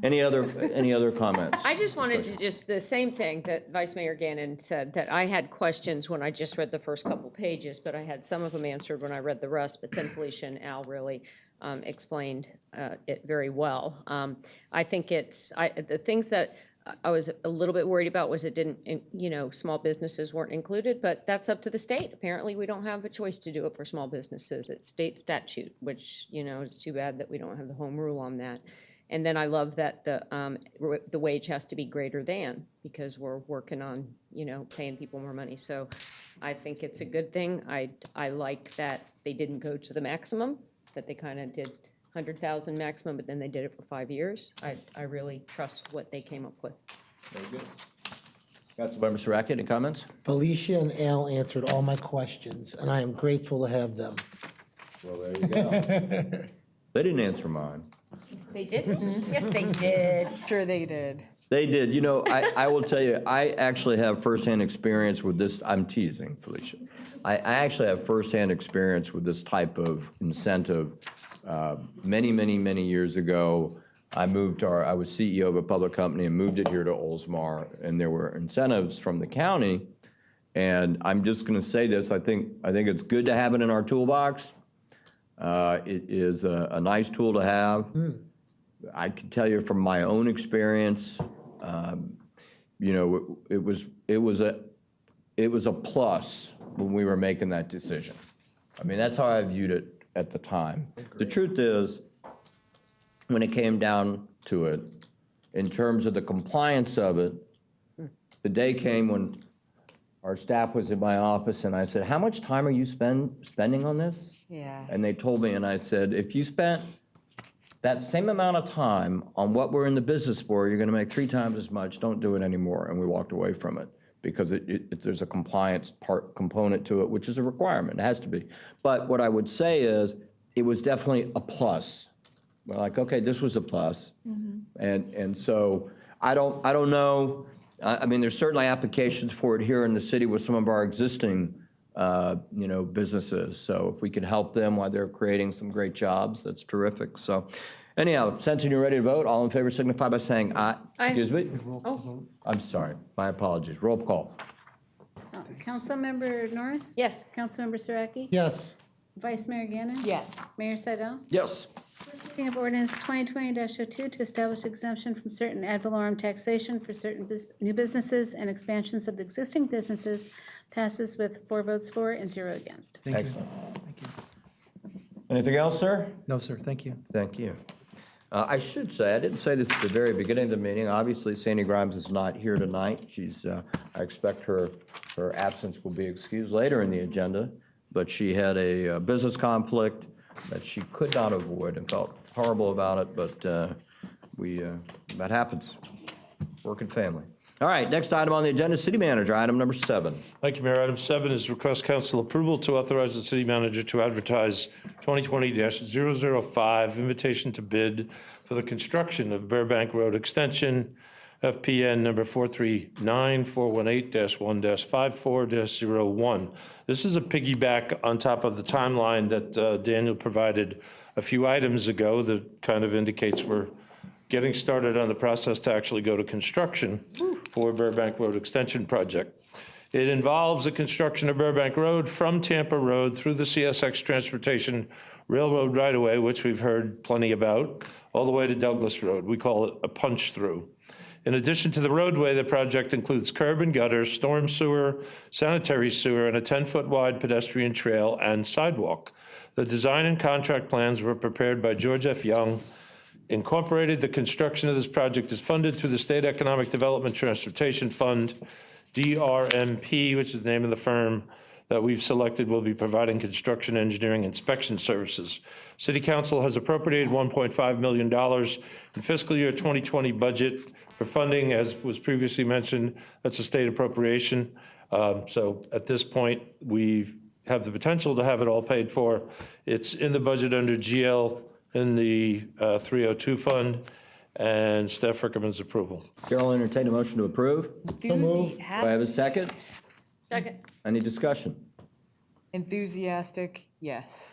Any other comments? I just wanted to the same thing that Vice Mayor Gannon said, that I had questions when I just read the first couple pages, but I had some of them answered when I read the rest, but then Felicia and Al really explained it very well. I think the things that I was a little bit worried about was it didn't, small businesses weren't included, but that's up to the state. Apparently, we don't have a choice to do it for small businesses. It's state statute, which, is too bad that we don't have the home rule on that. And then I love that the wage has to be greater than, because we're working on, paying people more money. So I think it's a good thing. I like that they didn't go to the maximum, that they kind of did 100,000 maximum, but then they did it for 5 years. I really trust what they came up with. Very good. Councilmember Saraki, any comments? Felicia and Al answered all my questions, and I am grateful to have them. Well, there you go. They didn't answer mine. They didn't? Yes, they did. Sure they did. They did. I will tell you, I actually have firsthand experience with this. I'm teasing, Felicia. I actually have firsthand experience with this type of incentive. Many years ago, I was CEO of a public company and moved it here to Oldsmar, and there were incentives from the county. And I'm just going to say this, I think it's good to have it in our toolbox. It is a nice tool to have. I can tell you from my own experience, it was a plus when we were making that decision. I mean, that's how I viewed it at the time. The truth is, when it came down to it, in terms of the compliance of it, the day came when our staff was in my office and I said, how much time are you spending on this? Yeah. And they told me, and I said, if you spent that same amount of time on what we're in the business for, you're gonna make 3 times as much, don't do it anymore. And we walked away from it because there's a compliance component to it, which is a requirement, it has to be. But what I would say is, it was definitely a plus. We're like, okay, this was a plus. And so, I don't know, I mean, there's certainly applications for it here in the city with some of our existing businesses. So if we can help them while they're creating some great jobs, that's terrific. So anyhow, sensing you're ready to vote, all in favor signify by saying aye. Aye. Excuse me? Oh, I'm sorry, my apologies. Roll call. Councilmember Norris? yes. Councilmember Saraki? Yes. Vice Mayor Gannon? Yes. Mayor Seidel? Yes. Reading of ordinance 2020-02 to establish exemption from certain ad valorem taxation for certain new businesses and expansions of existing businesses passes with 4 votes for and 0 against. Excellent. Anything else, sir? No, sir, thank you. Thank you. I should say, I didn't say this at the very beginning of the meeting. Obviously, Sandy Grimes is not here tonight. I expect her absence will be excused later in the agenda, but she had a business conflict that she could not avoid and felt horrible about it, but that happens. Working family. All right, next item on the agenda, City Manager, item number 7. Thank you, Mayor. Item 7 is request council approval to authorize the city manager to advertise 2020-005 invitation to bid for the construction of Burbank Road Extension, FPN number 439-418-1-54-01. This is a piggyback on top of the timeline that Daniel provided a few items ago that kind of indicates we're getting started on the process to actually go to construction for Burbank Road Extension Project. It involves the construction of Burbank Road from Tampa Road through the CSX Transportation Railroad right-of-way, which we've heard plenty about, all the way to Douglas Road. We call it a punch-through. In addition to the roadway, the project includes curb and gutter, storm sewer, sanitary sewer, and a 10-foot wide pedestrian trail and sidewalk. The design and contract plans were prepared by George F. Young Incorporated. The construction of this project is funded through the State Economic Development Transportation Fund, DRMP, which is the name of the firm that we've selected, will be providing construction engineering inspection services. City Council has appropriated $1.5 million in fiscal year 2020 budget for funding, as was previously mentioned. That's a state appropriation. So at this point, we have the potential to have it all paid for. It's in the budget under GL in the 302 fund, and staff recommends approval. Chair will entertain a motion to approve. Do I have a second? Second. Any discussion? Enthusiastic, yes.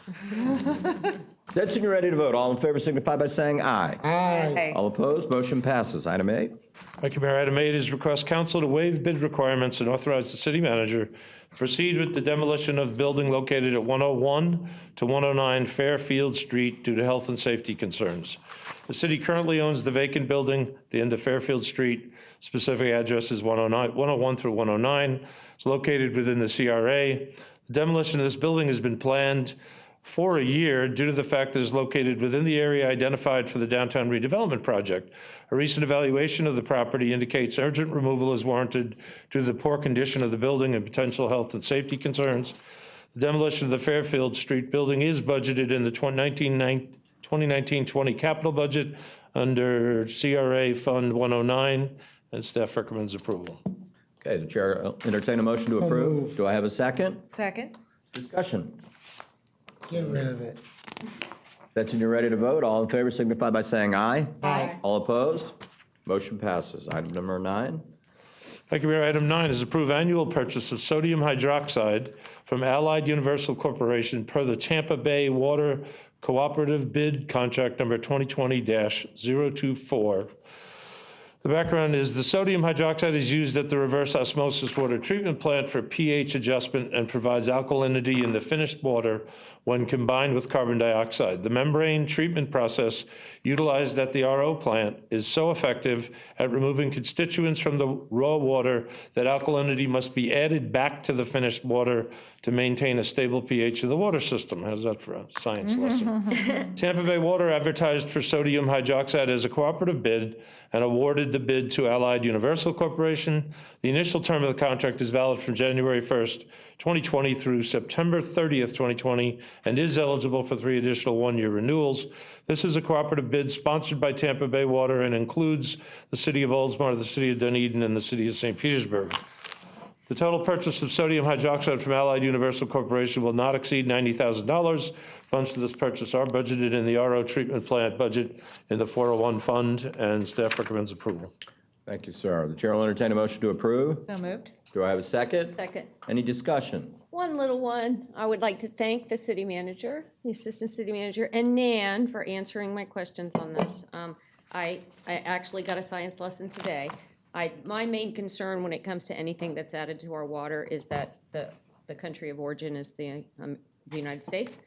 That's when you're ready to vote. All in favor signify by saying aye. Aye. All opposed, motion passes. Item 8. Thank you, Mayor. Item 8 is request council to waive bid requirements and authorize the city manager to proceed with the demolition of the building located at 101 to 109 Fairfield Street due to health and safety concerns. The city currently owns the vacant building at the end of Fairfield Street. Specific address is 101 through 109. It's located within the CRA. The demolition of this building has been planned for a year due to the fact that it's located within the area identified for the downtown redevelopment project. A recent evaluation of the property indicates urgent removal is warranted due to the poor condition of the building and potential health and safety concerns. The demolition of the Fairfield Street building is budgeted in the 2019-20 capital budget under CRA Fund 109, and staff recommends approval. Okay, the chair will entertain a motion to approve. Do I have a second? Second? Discussion. Get rid of it. That's when you're ready to vote. All in favor signify by saying aye. Aye. All opposed? Motion passes. Item number 9. Thank you, Mayor. Item 9 is approve annual purchase of sodium hydroxide from Allied Universal Corporation per the Tampa Bay Water Cooperative Bid Contract Number 2020-024. The background is the sodium hydroxide is used at the reverse osmosis water treatment plant for pH adjustment and provides alkalinity in the finished water when combined with carbon dioxide. The membrane treatment process utilized at the RO plant is so effective at removing constituents from the raw water that alkalinity must be added back to the finished water to maintain a stable pH of the water system. How's that for a science lesson? Tampa Bay Water advertised for sodium hydroxide as a cooperative bid and awarded the bid to Allied Universal Corporation. The initial term of the contract is valid from January 1st, 2020 through September 30th, 2020, and is eligible for 3 additional one-year renewals. This is a cooperative bid sponsored by Tampa Bay Water and includes the city of Oldsmar, the city of Dunedin, and the city of St. Petersburg. The total purchase of sodium hydroxide from Allied Universal Corporation will not exceed $90,000. Funds for this purchase are budgeted in the RO treatment plant budget in the 401 fund, and staff recommends approval. Thank you, sir. The chair will entertain a motion to approve. So moved. Do I have a second? Second. Any discussion? One little one. I would like to thank the city manager, the assistant city manager, and Nan for answering my questions on this. I actually got a science lesson today. My main concern when it comes to anything that's added to our water is that the country of origin is the United States.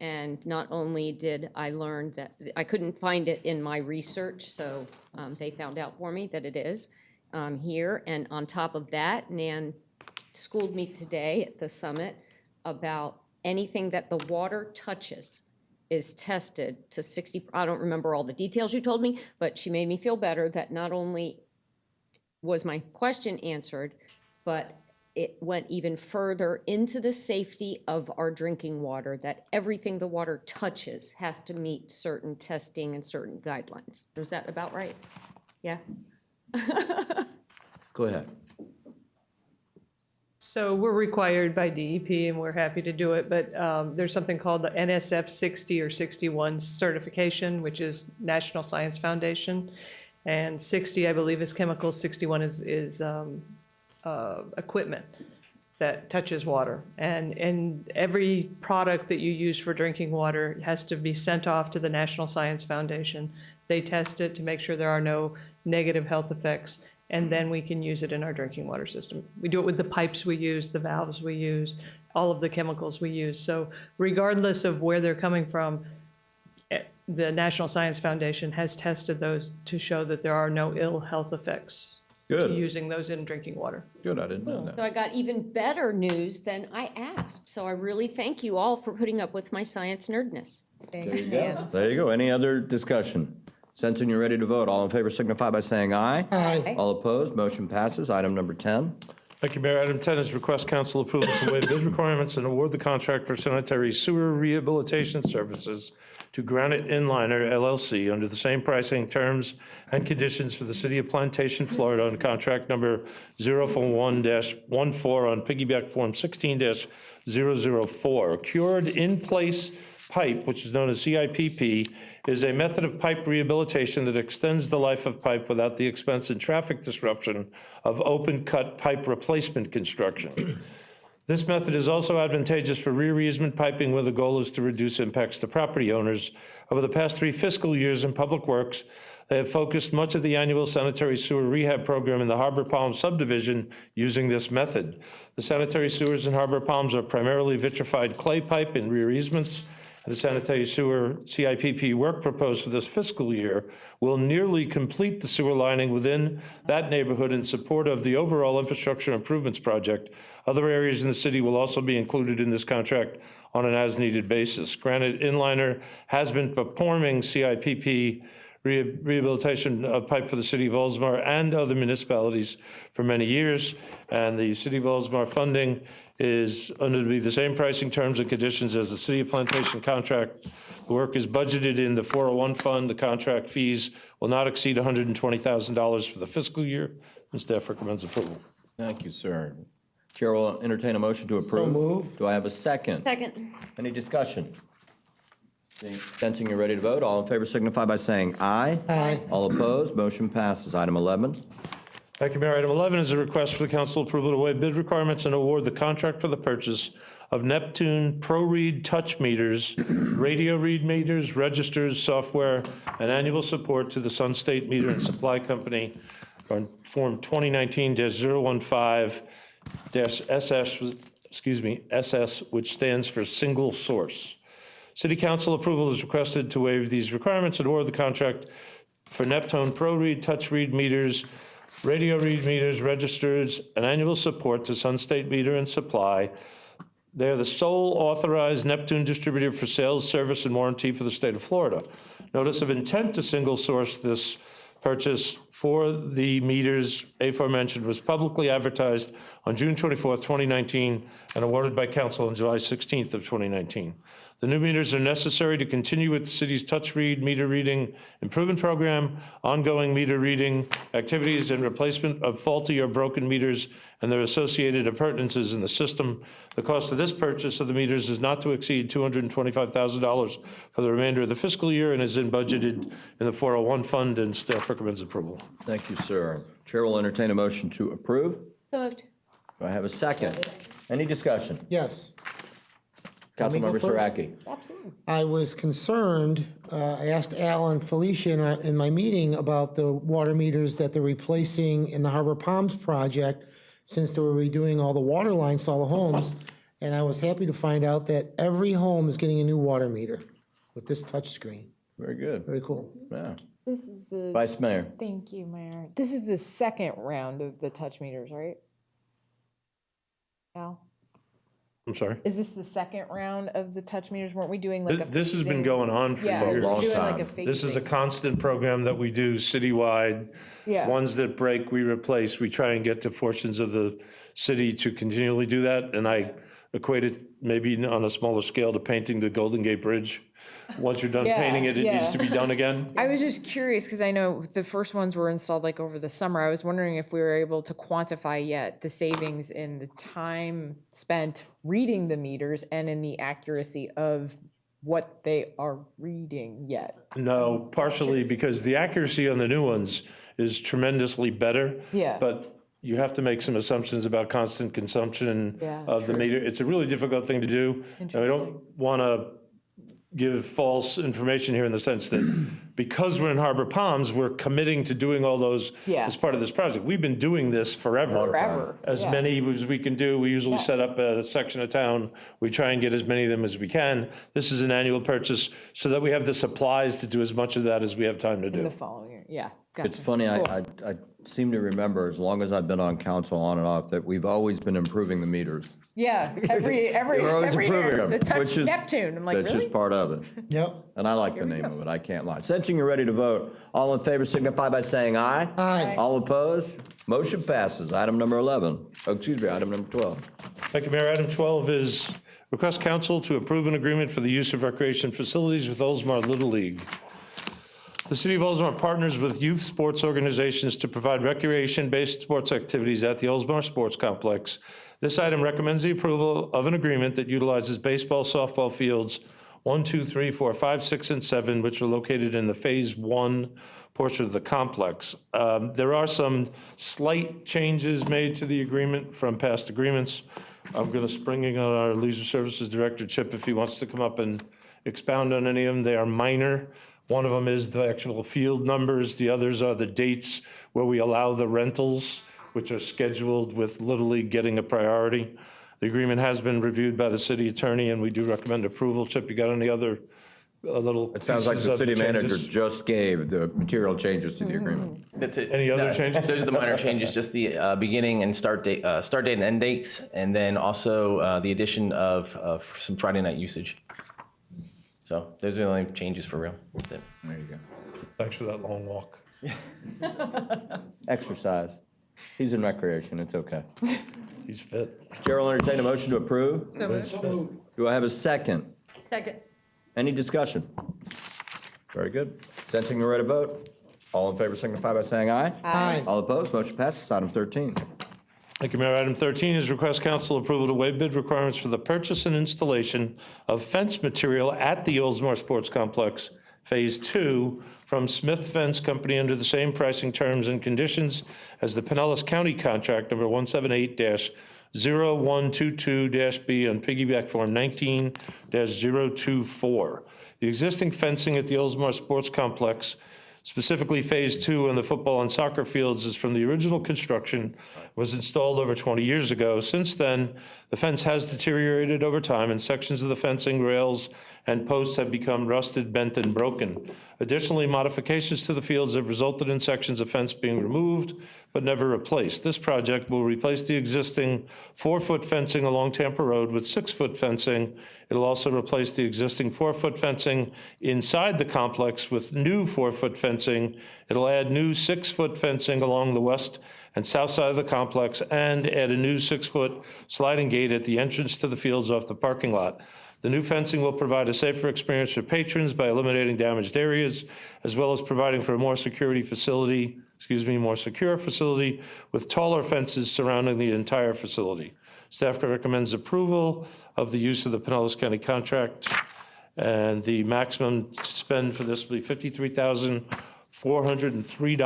And not only did I learn that, I couldn't find it in my research, so they found out for me that it is here. And on top of that, Nan schooled me today at the summit about anything that the water touches is tested to 60, I don't remember all the details you told me, but she made me feel better that not only was my question answered, but it went even further into the safety of our drinking water, that everything the water touches has to meet certain testing and certain guidelines. Is that about right? Yeah? Go ahead. So we're required by DEP, and we're happy to do it, but there's something called the NSF 60 or 61 certification, which is National Science Foundation. And 60, I believe, is chemicals, 61 is equipment that touches water. And every product that you use for drinking water has to be sent off to the National Science Foundation. They test it to make sure there are no negative health effects, and then we can use it in our drinking water system. We do it with the pipes we use, the valves we use, all of the chemicals we use. So regardless of where they're coming from, the National Science Foundation has tested those to show that there are no ill health effects to Good. using those in drinking water. Good, I didn't know So that. I got even better news than I asked. So I really thank you all for putting up with my science nerdness. There you go. There you go. Any other discussion? Sensing you're ready to vote, all in favor signify by saying aye. Aye. All opposed, motion passes. Item number 10. Thank you, Mayor. Item 10 is request council approval to waive bid requirements and award the contract for sanitary sewer rehabilitation services to Granite Inliner LLC under the same pricing, terms, and conditions for the city of Plantation, Florida on contract number 041-14 on piggyback form 16-004. Cured in-place pipe, which is known as CIPP, is a method of pipe rehabilitation that extends the life of pipe without the expense and traffic disruption of open-cut pipe replacement construction. This method is also advantageous for rear easement piping, where the goal is to reduce impacts to property owners. Over the past 3 fiscal years in Public Works, they have focused much of the annual sanitary sewer rehab program in the Harbor Palm subdivision using this method. The sanitary sewers in Harbor Palms are primarily vitrified clay pipe in rear easements. The sanitary sewer CIPP work proposed for this fiscal year will nearly complete the sewer lining within that neighborhood in support of the overall infrastructure improvements project. Other areas in the city will also be included in this contract on an as-needed basis. Granite Inliner has been performing CIPP rehabilitation of pipe for the city of Oldsmar and other municipalities for many years, and the city of Oldsmar funding is under to be the same pricing terms and conditions as the City of Plantation contract. The work is budgeted in the 401 fund. The contract fees will not exceed $120,000 for the fiscal year, and staff recommends approval. Thank you, sir. Chair will entertain a motion to approve. moved. Do I have a second? Second. Any discussion? Sensing you're ready to vote, all in favor signify by saying aye. Aye. All opposed, motion passes. Item 11. Thank you, Mayor. Item 11 is a request for the council approval to waive bid requirements and award the contract for the purchase of Neptune Pro Read touch meters, radio read meters, registers, software, and annual support to the Sun State Meter and Supply Company on Form 2019-015-SS, which stands for Single Source. City Council approval is requested to waive these requirements and award the contract for Neptune Pro Read touch read meters, radio read meters, registers, and annual support to Sun State Meter and Supply. They're the sole authorized Neptune distributor for sales, service, and warranty for the state of Florida. Notice of intent to single source this purchase for the meters aforementioned was publicly advertised on June 24th, 2019, and awarded by council on July 16th of 2019. The new meters are necessary to continue with the city's touch read meter reading improvement program, ongoing meter reading activities, and replacement of faulty or broken meters and their associated appurtenances in the system. The cost of this purchase of the meters is not to exceed $225,000 for the remainder of the fiscal year and is budgeted in the 401 fund, and staff recommends approval. Thank you, sir. Chair will entertain a motion to approve. So moved. Do I have a second? Any discussion? Yes. Let me go Councilmember first. Saraki. Absolutely. I was concerned, I asked Al and Felicia in my meeting about the water meters that they're replacing in the Harbor Palms project, since they were redoing all the water lines to all the homes. And I was happy to find out that every home is getting a new water meter with this touch screen. Very good. Very cool. Yeah. This is the, Vice Mayor. thank you, Mayor. This is the second round of the touch meters, right? Al? I'm sorry. Is this the second round of the touch meters? Weren't we doing like a This has been phasing? going on for Yeah, years. we're long doing like time. a This is a phasing. constant program that we do citywide. Yeah. Ones that break, we replace. We try and get to portions of the city to continually do that. And I equate it maybe on a smaller scale to painting the Golden Gate Bridge. Once you're done Yeah, painting it, it needs yeah. to be done again. I was just curious because I know the first ones were installed like over the summer. I was wondering if we were able to quantify yet the savings in the time spent reading the meters and in the accuracy of what they are reading yet. No, partially because the accuracy on the new ones is tremendously better. Yeah. But you have to make some assumptions about constant consumption Yeah, of the meter. It's a really difficult thing to do. And I don't want to give false information here in the sense that because we're in Harbor Palms, we're committing to doing all those Yeah. as part of this project. We've been doing this forever. Forever, As yeah. many as we can do. We usually set up a section of town. We try and get as many of them as we can. This is an annual purchase so that we have the supplies to do as much of that as we have time to In the do. following year, yeah. Gotcha. It's funny, I seem to remember, as long as I've been on council on and off, that we've always been improving the meters. Yeah, every We're always improving year. them, The touch which is- Neptune, I'm like, That's really? just part of it. Yep. And I like the name of it, I can't lie. Sensing you're ready to vote, all in favor signify by saying aye. Aye. All opposed? Motion passes. Item number 11, item number 12. Thank you, Mayor. Item 12 is request council to approve an agreement for the use of recreation facilities with Oldsmar Little League. The City of Oldsmar partners with youth sports organizations to provide recreation-based sports activities at the Oldsmar Sports Complex. This item recommends the approval of an agreement that utilizes baseball, softball fields 1, 2, 3, 4, 5, 6, and 7, which are located in the Phase 1 portion of the complex. There are some slight changes made to the agreement from past agreements. I'm going to spring in on our Leisure Services Director, Chip, if he wants to come up and expound on any of them. They are minor. One of them is the actual field numbers. The others are the dates where we allow the rentals, which are scheduled with Little League getting a priority. The agreement has been reviewed by the city attorney, and we do recommend approval. Chip, you got any other little It sounds like pieces the of city manager changes? just gave the material changes to the agreement. That's it. Any other No, changes? Those are the minor changes, just the beginning and start date and end dates, and then also the addition of some Friday night usage. So those are the only changes for real. That's it. There you go. Thanks for that long walk. Exercise. He's in recreation, it's okay. He's fit. Chair will entertain a motion to approve. So moved. Do I have a second? Second. Any discussion? Very good. Sensing you're ready to vote, all in favor signify by saying aye. Aye. All opposed, motion passes. Item 13. Thank you, Mayor. Item 13 is request council approval to waive bid requirements for the purchase and installation of fence material at the Oldsmar Sports Complex, Phase 2, from Smith Fence Company under the same pricing terms and conditions as the Pinellas County contract number 178-0122-B on piggyback form 19-024. The existing fencing at the Oldsmar Sports Complex, specifically Phase 2 on the football and soccer fields, is from the original construction, was installed over 20 years ago. Since then, the fence has deteriorated over time, and sections of the fencing, rails, and posts have become rusted, bent, and broken. Additionally, modifications to the fields have resulted in sections of fence being removed but never replaced. This project will replace the existing 4-foot fencing along Tampa Road with 6-foot fencing. It'll also replace the existing 4-foot fencing inside the complex with new 4-foot fencing. It'll add new 6-foot fencing along the west and south side of the complex and add a new 6-foot sliding gate at the entrance to the fields off the parking lot. The new fencing will provide a safer experience for patrons by eliminating damaged areas, as well as providing for a more secure facility with taller fences surrounding the entire facility. Staff recommends approval of the use of the Pinellas County contract, and the maximum spend for this will be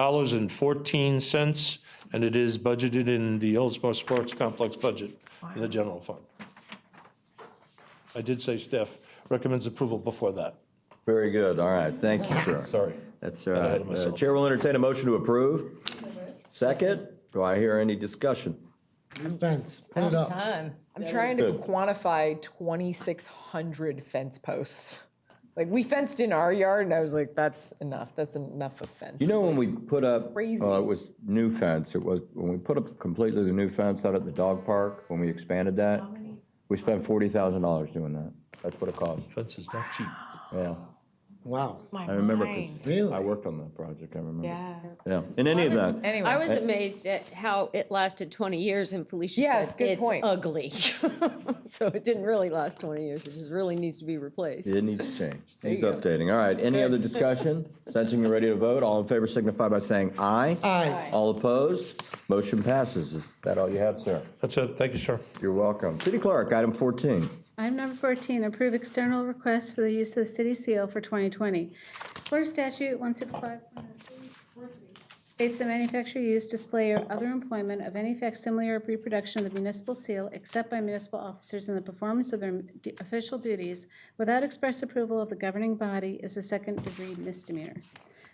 $53,403.14, and it is budgeted in the Oldsmar Sports Complex budget in the general fund. I did say staff recommends approval before that. Very good, all right, thank you, sir. Sorry. That's Got all ahead right. of myself. Chair will entertain a motion to approve. Second, do I hear any discussion? Fence, put it up. Time. I'm trying to Good. quantify 2,600 fence posts. Like, we fenced in our yard, and I was like, that's enough. That's enough of fence. You know, when we put up, Crazy. well, it was new fence, it was, when we put up completely the new fence out at the dog park, when we expanded that, we spent $40,000 doing that. That's what it cost. Fence is not cheap. Yeah, Wow. I remember, because Really? I worked on that project, I remember. Yeah. Yeah, in any event, Anyway. I was amazed at how it lasted 20 years, and Felicia Yeah, said, good it's point. ugly. So it didn't really last 20 years, it just really needs to be replaced. it needs to change, needs you go. updating. All right, any other discussion? Sensing you're ready to vote, all in favor signify by saying aye. Aye. All opposed, motion passes. Is that all you have, sir? That's it. Thank you, sir. You're welcome. City Clerk, item 14. Item number 14, approve external requests for the use of the city seal for 2020. Florida Statute 165.03, states that manufacture, use, display, or other employment of any facsimile or reproduction of the municipal seal except by municipal officers in the performance of their official duties without express approval of the governing body is a second-degree misdemeanor.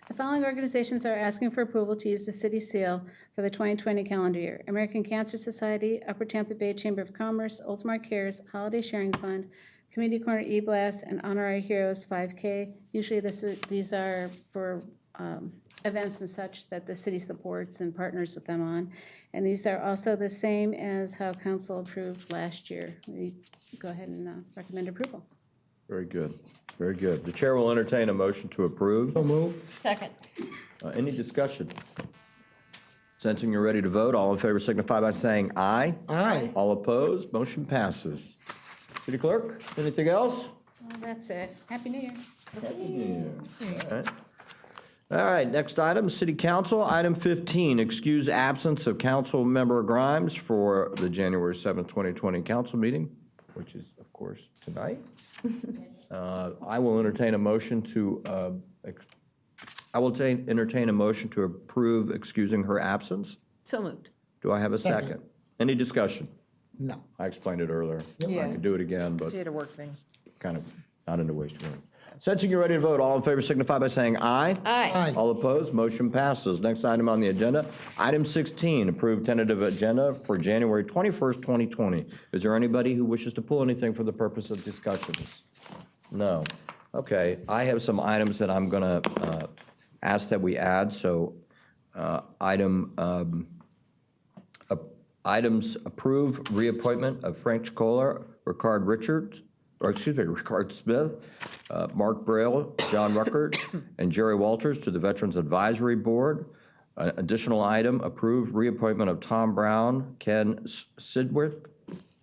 The following organizations are asking for approval to use the city seal for the 2020 calendar year: American Cancer Society, Upper Tampa Bay Chamber of Commerce, Oldsmar Cares, Holiday Sharing Fund, Community Corner E-Blast, and Honor Our Heroes 5K. Usually these are for events and such that the city supports and partners with them on. And these are also the same as how council approved last year. We go ahead and recommend approval. Very good, very good. The chair will entertain a motion to approve. So move. Second. Any discussion? Sensing you're ready to vote, all in favor signify by saying aye. Aye. All opposed, motion passes. City Clerk, anything else? Well, that's it. Happy New Year. All right. All right, next item, City Council. Item 15, excuse absence of Council Member Grimes for the January 7th, 2020 council meeting, which is, of course, tonight. I will entertain a motion to, entertain a motion to approve excusing her absence. So moved. Do I have a second? Second. Any discussion? No. I explained it earlier. I Yeah. could do it again, but She had a work thing. kind of not into waste of time. Sensing you're ready to vote, all in favor signify by saying aye. Aye. Aye. All opposed, motion passes. Next item on the agenda, item 16, approved tentative agenda for January 21st, 2020. Is there anybody who wishes to pull anything for the purpose of discussions? No. Okay, I have some items that I'm gonna ask that we add, so items approve reappointment of Frank Chicola, Ricard Richards, or excuse me, Ricard Smith, Mark Braille, John Ruckert, and Jerry Walters to the Veterans Advisory Board. An additional item, approve reappointment of Tom Brown, Ken Sorwick,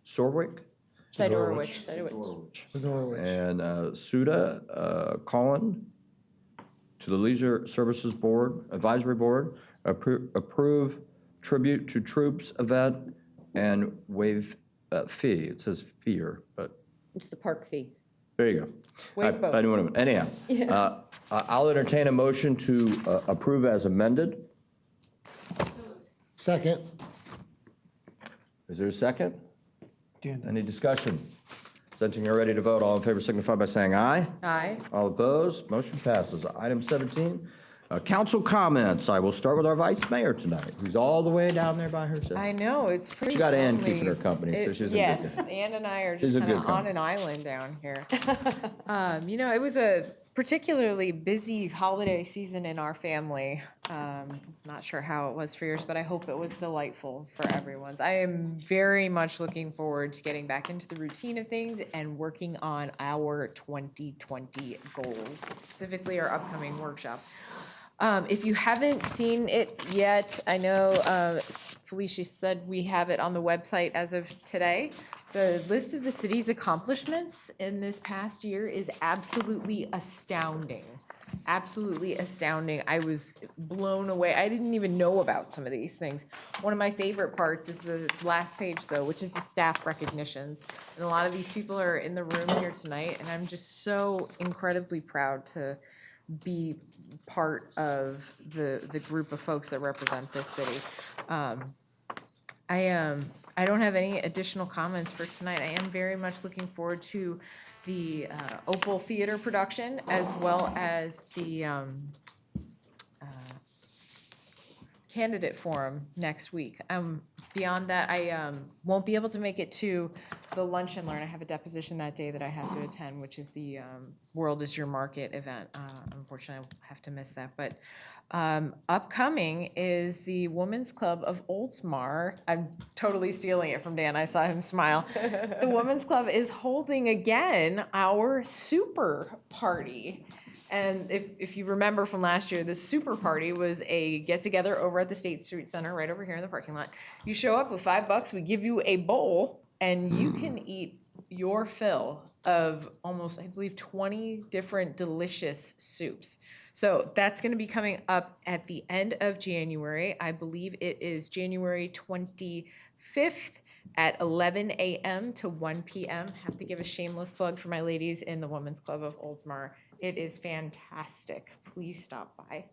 Sidorowicz. and Suda Collin to the Leisure Services Board, Advisory Board. Approve tribute to troops event and waive fee. It says fear, but It's the park fee. there you go. Waive both. Anyhow, I'll entertain a motion to approve as amended. Second. Is there a second? Any discussion? Sensing you're ready to vote, all in favor signify by saying aye. Aye. All opposed, motion passes. Item 17, council comments. I will start with our vice mayor tonight, who's all the way down there by herself. I know, it's pretty She got Ann lonely. keeping her company, so she's in good Yes, company. Ann and I are She's just a kind good of on company. an island down here. It was a particularly busy holiday season in our family. Not sure how it was for yours, but I hope it was delightful for everyone's. I am very much looking forward to getting back into the routine of things and working on our 2020 goals, specifically our upcoming workshop. If you haven't seen it yet, I know Felicia said we have it on the website as of today. The list of the city's accomplishments in this past year is absolutely astounding. Absolutely astounding. I was blown away. I didn't even know about some of these things. One of my favorite parts is the last page, though, which is the staff recognitions. And a lot of these people are in the room here tonight, and I'm just so incredibly proud to be part of the group of folks that represent this city. I don't have any additional comments for tonight. I am very much looking forward to the Opal Theater production as well as the candidate forum next week. Beyond that, I won't be able to make it to the Lunch and Learn. I have a deposition that day that I have to attend, which is the World is Your Market event. Unfortunately, I'll have to miss that. But upcoming is the Women's Club of Oldsmar. I'm totally stealing it from Dan. I saw him smile. The Women's Club is holding again our super party. And if you remember from last year, the super party was a get-together over at the State Street Center, right over here in the parking lot. You show up with $5, we give you a bowl, and you can eat your fill of almost, I believe, 20 different delicious soups. So that's going to be coming up at the end of January. I believe it is January 25th at 11 a.m. to 1 p.m. Have to give a shameless plug for my ladies in the Women's Club of Oldsmar. It is fantastic. Please stop by.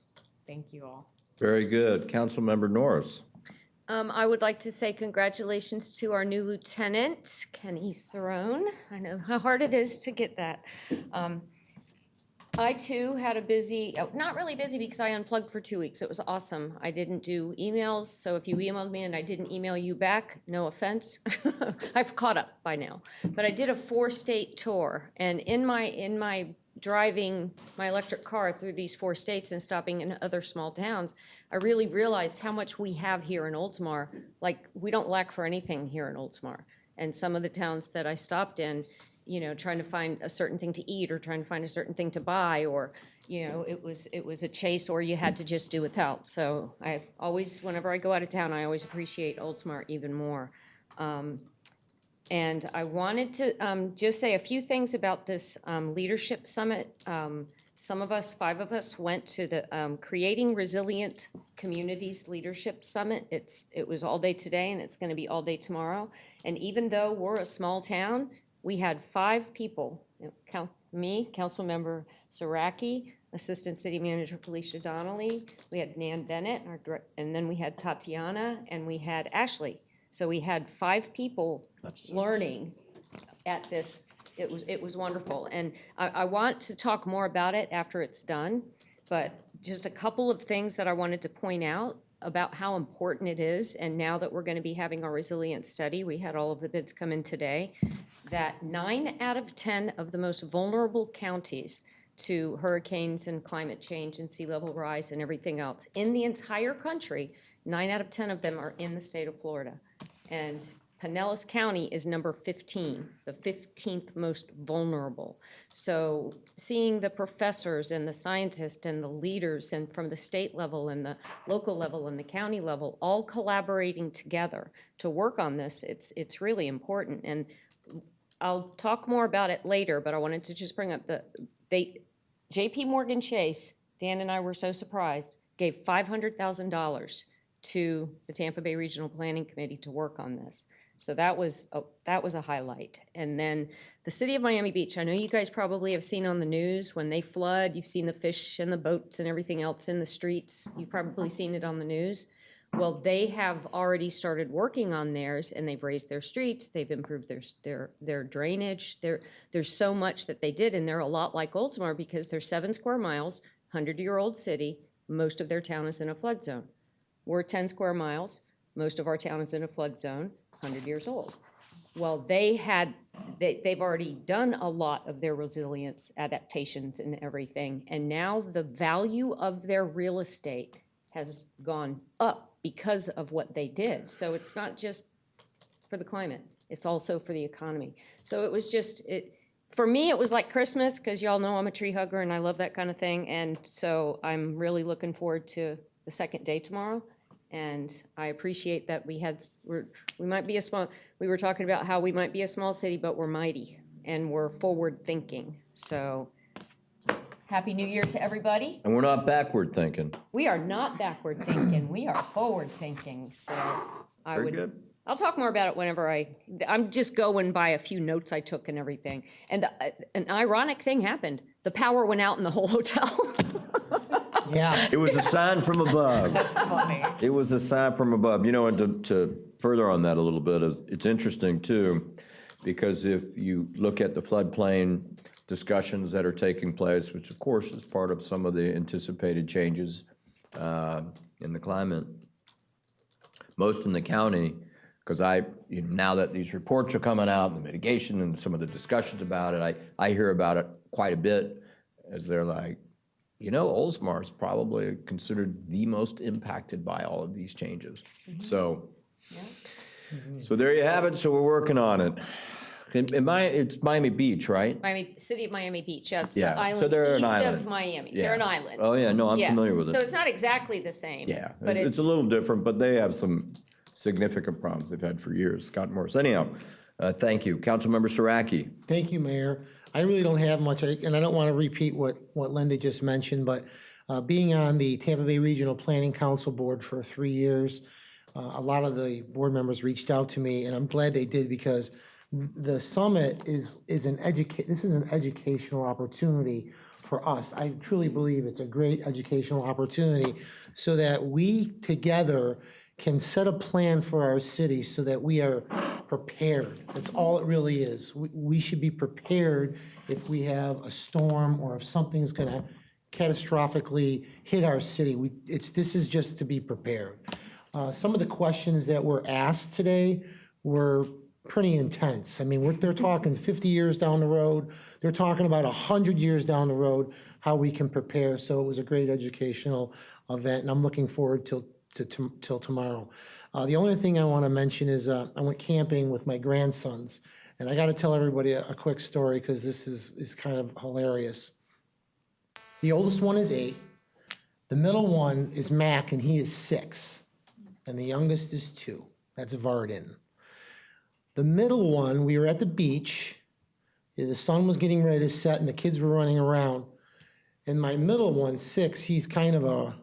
Thank you all. Very good. Councilmember Norris. I would like to say congratulations to our new lieutenant, Kenny Cerrone. I know how hard it is to get that. I too had a busy, not really busy because I unplugged for 2 weeks. It was awesome. I didn't do emails, so if you emailed me and I didn't email you back, no offense. I've caught up by now. But I did a 4-state tour, and in my driving my electric car through these 4 states and stopping in other small towns, I really realized how much we have here in Oldsmar. Like, we don't lack for anything here in Oldsmar. And some of the towns that I stopped in, you know, trying to find a certain thing to eat or trying to find a certain thing to buy, or, you know, it was a chase, or you had to just do without. So I always, whenever I go out of town, I always appreciate Oldsmar even more. And I wanted to just say a few things about this leadership summit. Some of us, 5 of us, went to the Creating Resilient Communities Leadership Summit. It was all day today, and it's going to be all day tomorrow. And even though we're a small town, we had 5 people, me, Councilmember Saraki, Assistant City Manager Felicia Donnelly, we had Nan Bennett, and then we had Tatiana, and we had Ashley. So we had 5 people learning at this. It was wonderful. And I want to talk more about it after it's done, but just a couple of things that I wanted to point out about how important it is. And now that we're going to be having our resilience study, we had all of the bids come in today, that 9 out of 10 of the most vulnerable counties to hurricanes and climate change and sea level rise and everything else in the entire country, 9 out of 10 of them are in the state of Florida. And Pinellas County is number 15, the 15th most vulnerable. So seeing the professors and the scientists and the leaders and from the state level and the local level and the county level all collaborating together to work on this, it's really important. And I'll talk more about it later, but I wanted to just bring up JP Morgan Chase, Dan and I were so surprised, gave $500,000 to the Tampa Bay Regional Planning Committee to work on this. So that was a highlight. And then the city of Miami Beach, I know you guys probably have seen on the news when they flood, you've seen the fish and the boats and everything else in the streets. You've probably seen it on the news. Well, they have already started working on theirs, and they've raised their streets, they've improved their drainage. There's so much that they did, and they're a lot like Oldsmar because they're 7 square miles, 100-year-old city, most of their town is in a flood zone. We're 10 square miles, most of our town is in a flood zone, 100 years old. Well, they've already done a lot of their resilience adaptations and everything, and now the value of their real estate has gone up because of what they did. So it's not just for the climate, it's also for the economy. So it was just, for me, it was like Christmas, because y'all know I'm a tree hugger and I love that kind of thing. And so I'm really looking forward to the second day tomorrow. And I appreciate that we might be a small, we were talking about how we might be a small city, but we're mighty and we're forward thinking. So Happy New Year to everybody. And we're not backward thinking. We are not backward thinking, we are forward thinking. So Very good. I'll talk more about it whenever I'm just going by a few notes I took and everything. And an ironic thing happened. The power went out in the whole hotel. Yeah. It was a sign from above. That's funny. It was a sign from above. You know, and to further on that a little bit, it's interesting too, because if you look at the floodplain discussions that are taking place, which of course is part of some of the anticipated changes in the climate, most in the county, because now that these reports are coming out, the mitigation and some of the discussions about it, I hear about it quite a bit, as they're like, you know, Oldsmar is probably considered the most impacted by all of these changes. Mm-hmm. So there you have it. So we're working on it. It's Miami Beach, right? City of Miami Beach, yeah, it's Yeah, the so island they're an east island. of Miami. Yeah. They're an island. Oh, yeah, no, I'm familiar with it. So it's not exactly the same. Yeah, But it's a little different, but they have some significant problems they've had for years, Scott Morris. Anyhow, thank you. Councilmember Saraki. Thank you, Mayor. I really don't have much, and I don't want to repeat what Linda just mentioned, but being on the Tampa Bay Regional Planning Council Board for 3 years, a lot of the board members reached out to me, and I'm glad they did, because The summit is an this is an educational opportunity for us. I truly believe it's a great educational opportunity so that we together can set a plan for our city so that we are prepared. That's all it really is. We should be prepared if we have a storm or if something's gonna catastrophically hit our city. This is just to be prepared. Some of the questions that were asked today were pretty intense. I mean, they're talking 50 years down the road. They're talking about 100 years down the road, how we can prepare. So it was a great educational event, and I'm looking forward till tomorrow. The only thing I want to mention is I went camping with my grandsons, and I got to tell everybody a quick story because this is kind of hilarious. The oldest one is 8. The middle one is Mac, and he is 6. And the youngest is 2. That's Warden. The middle one, we were at the beach. The sun was getting ready to set, and the kids were running around. And my middle one, 6, he's kind of a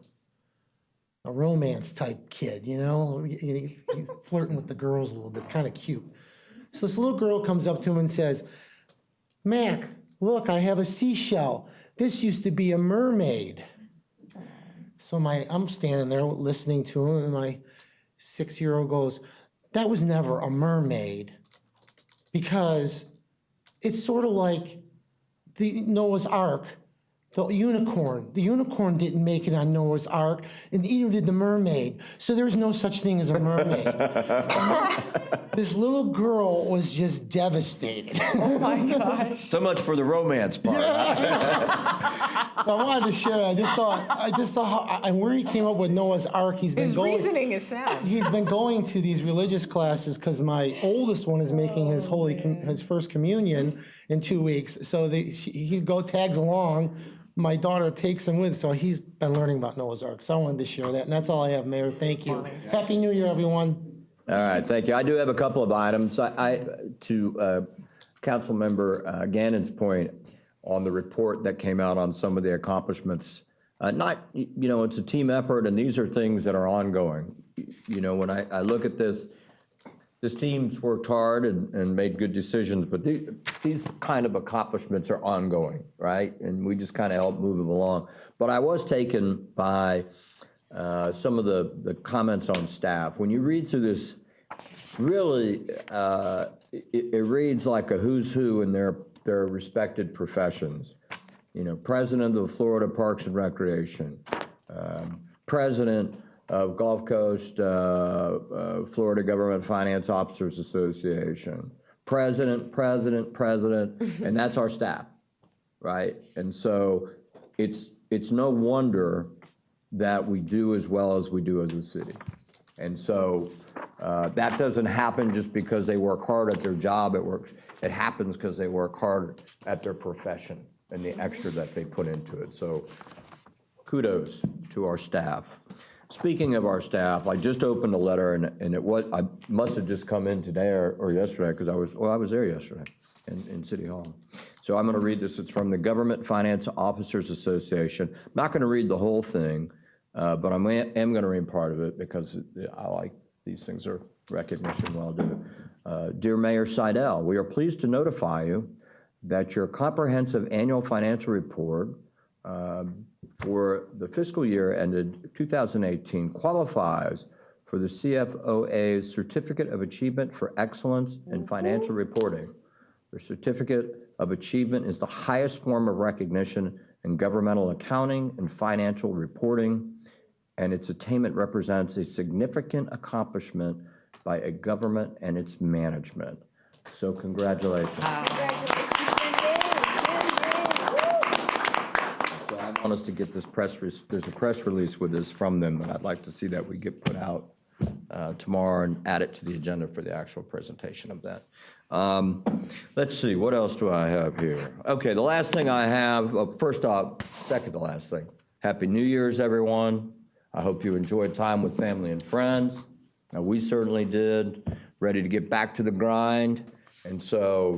romance type kid, you know? He's flirting with the girls a little bit, kind of cute. So this little girl comes up to him and says, Mac, look, I have a seashell. This used to be a mermaid. So I'm standing there listening to him, and my 6-year-old goes, that was never a mermaid, because it's sort of like the Noah's Ark, the unicorn. The unicorn didn't make it on Noah's Ark, and neither did the mermaid. So there's no such thing as a mermaid. This little girl was just devastated. Oh my gosh. So much for the romance part. So I wanted to share. I just thought, and where he came up with Noah's Ark, His reasoning is sound. He's been going to these religious classes because my oldest one is making his first communion in 2 weeks. So he tags along. My daughter takes him with, so he's been learning about Noah's Ark. So I wanted to share that, and that's all I have, Mayor. Thank you. Happy New Year, everyone. All right, thank you. I do have a couple of items. To Councilmember Gannon's point on the report that came out on some of the accomplishments, it's a team effort, and these are things that are ongoing. You know, when I look at this team's worked hard and made good decisions, but these kind of accomplishments are ongoing, right? And we just kind of help move them along. But I was taken by some of the comments on staff. When you read through this, really, it reads like a who's who in their respected professions. You know, president of the Florida Parks and Recreation, president of Gulf Coast Florida Government Finance Officers Association, president, and that's our staff, right? And so it's no wonder that we do as well as we do as a city. And so that doesn't happen just because they work hard at their job. It happens because they work hard at their profession and the extra that they put into it. So kudos to our staff. Speaking of our staff, I just opened a letter, and I must have just come in today or yesterday, because I was there yesterday in City Hall. So I'm going to read this. It's from the Government Finance Officers Association. I'm not going to read the whole thing, but I am going to read part of it because I like these things are recognition well due. Dear Mayor Seidel, we are pleased to notify you that your comprehensive annual financial report for the fiscal year ended 2018 qualifies for the CFOA's Certificate of Achievement for Excellence in Financial Reporting. The Certificate of Achievement is the highest form of recognition in governmental accounting and financial reporting, and its attainment represents a significant accomplishment by a government and its management. So congratulations. I want us to get this there's a press release with this from them that I'd like to see that we get put out tomorrow and add it to the agenda for the actual presentation of that. Let's see, what else do I have here? Okay, the last thing I have, first off, second to last thing. Happy New Year's, everyone. I hope you enjoyed time with family and friends. We certainly did. Ready to get back to the grind. And so,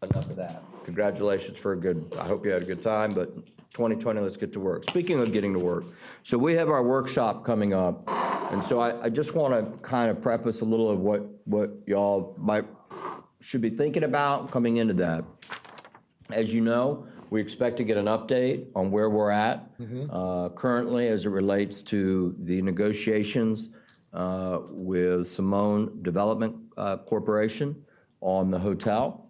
enough of that. Congratulations for I hope you had a good time, but 2020, let's get to work. Speaking of getting to work, so we have our workshop coming up, and so I just want to kind of preface a little of what y'all might should be thinking about coming into that. As you know, we expect to get an update on where we're at currently as it relates to the negotiations with Simone Development Corporation on the hotel.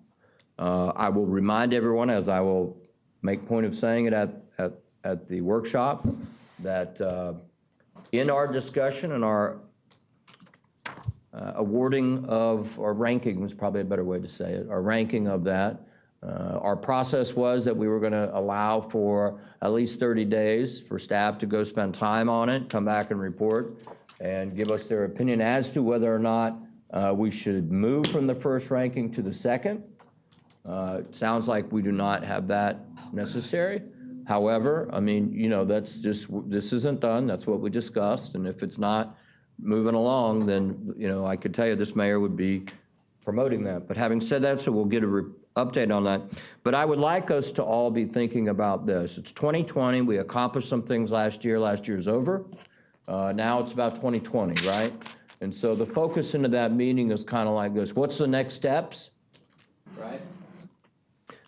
I will remind everyone, as I will make point of saying it at the workshop, that in our discussion and our awarding of, or ranking was probably a better way to say it, our ranking of that, our process was that we were going to allow for at least 30 days for staff to go spend time on it, come back and report, and give us their opinion as to whether or not we should move from the first ranking to the second. It sounds like we do not have that necessary. However, I mean, you know, that's just, this isn't done. That's what we discussed. And if it's not moving along, then, you know, I could tell you this mayor would be promoting that. But having said that, so we'll get a update on that. But I would like us to all be thinking about this. It's 2020. We accomplished some things last year. Last year's over. Now it's about 2020, right? And so the focus into that meeting is kind of like this. What's the next steps, right?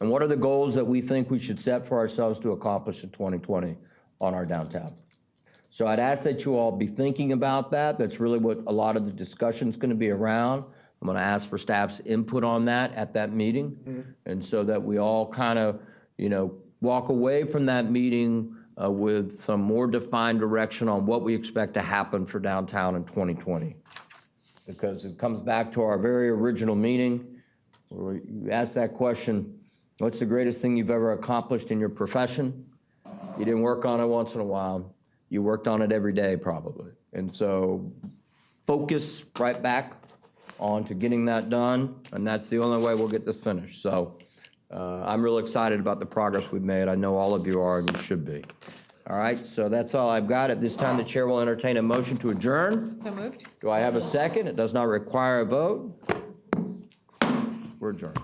And what are the goals that we think we should set for ourselves to accomplish in 2020 on our downtown? So I'd ask that you all be thinking about that. That's really what a lot of the discussion is going to be around. I'm going to ask for staff's input on that at that meeting. And so that we all kind of, you know, walk away from that meeting with some more defined direction on what we expect to happen for downtown in 2020. Because it comes back to our very original meeting, where you ask that question, what's the greatest thing you've ever accomplished in your profession? You didn't work on it once in a while. You worked on it every day, probably. And so focus right back on to getting that done, and that's the only way we'll get this finished. So I'm real excited about the progress we've made. I know all of you are, and you should be. All right, so that's all I've got. At this time, the chair will entertain a motion to adjourn. So moved. Do I have a second? It does not require a vote. We're adjourned.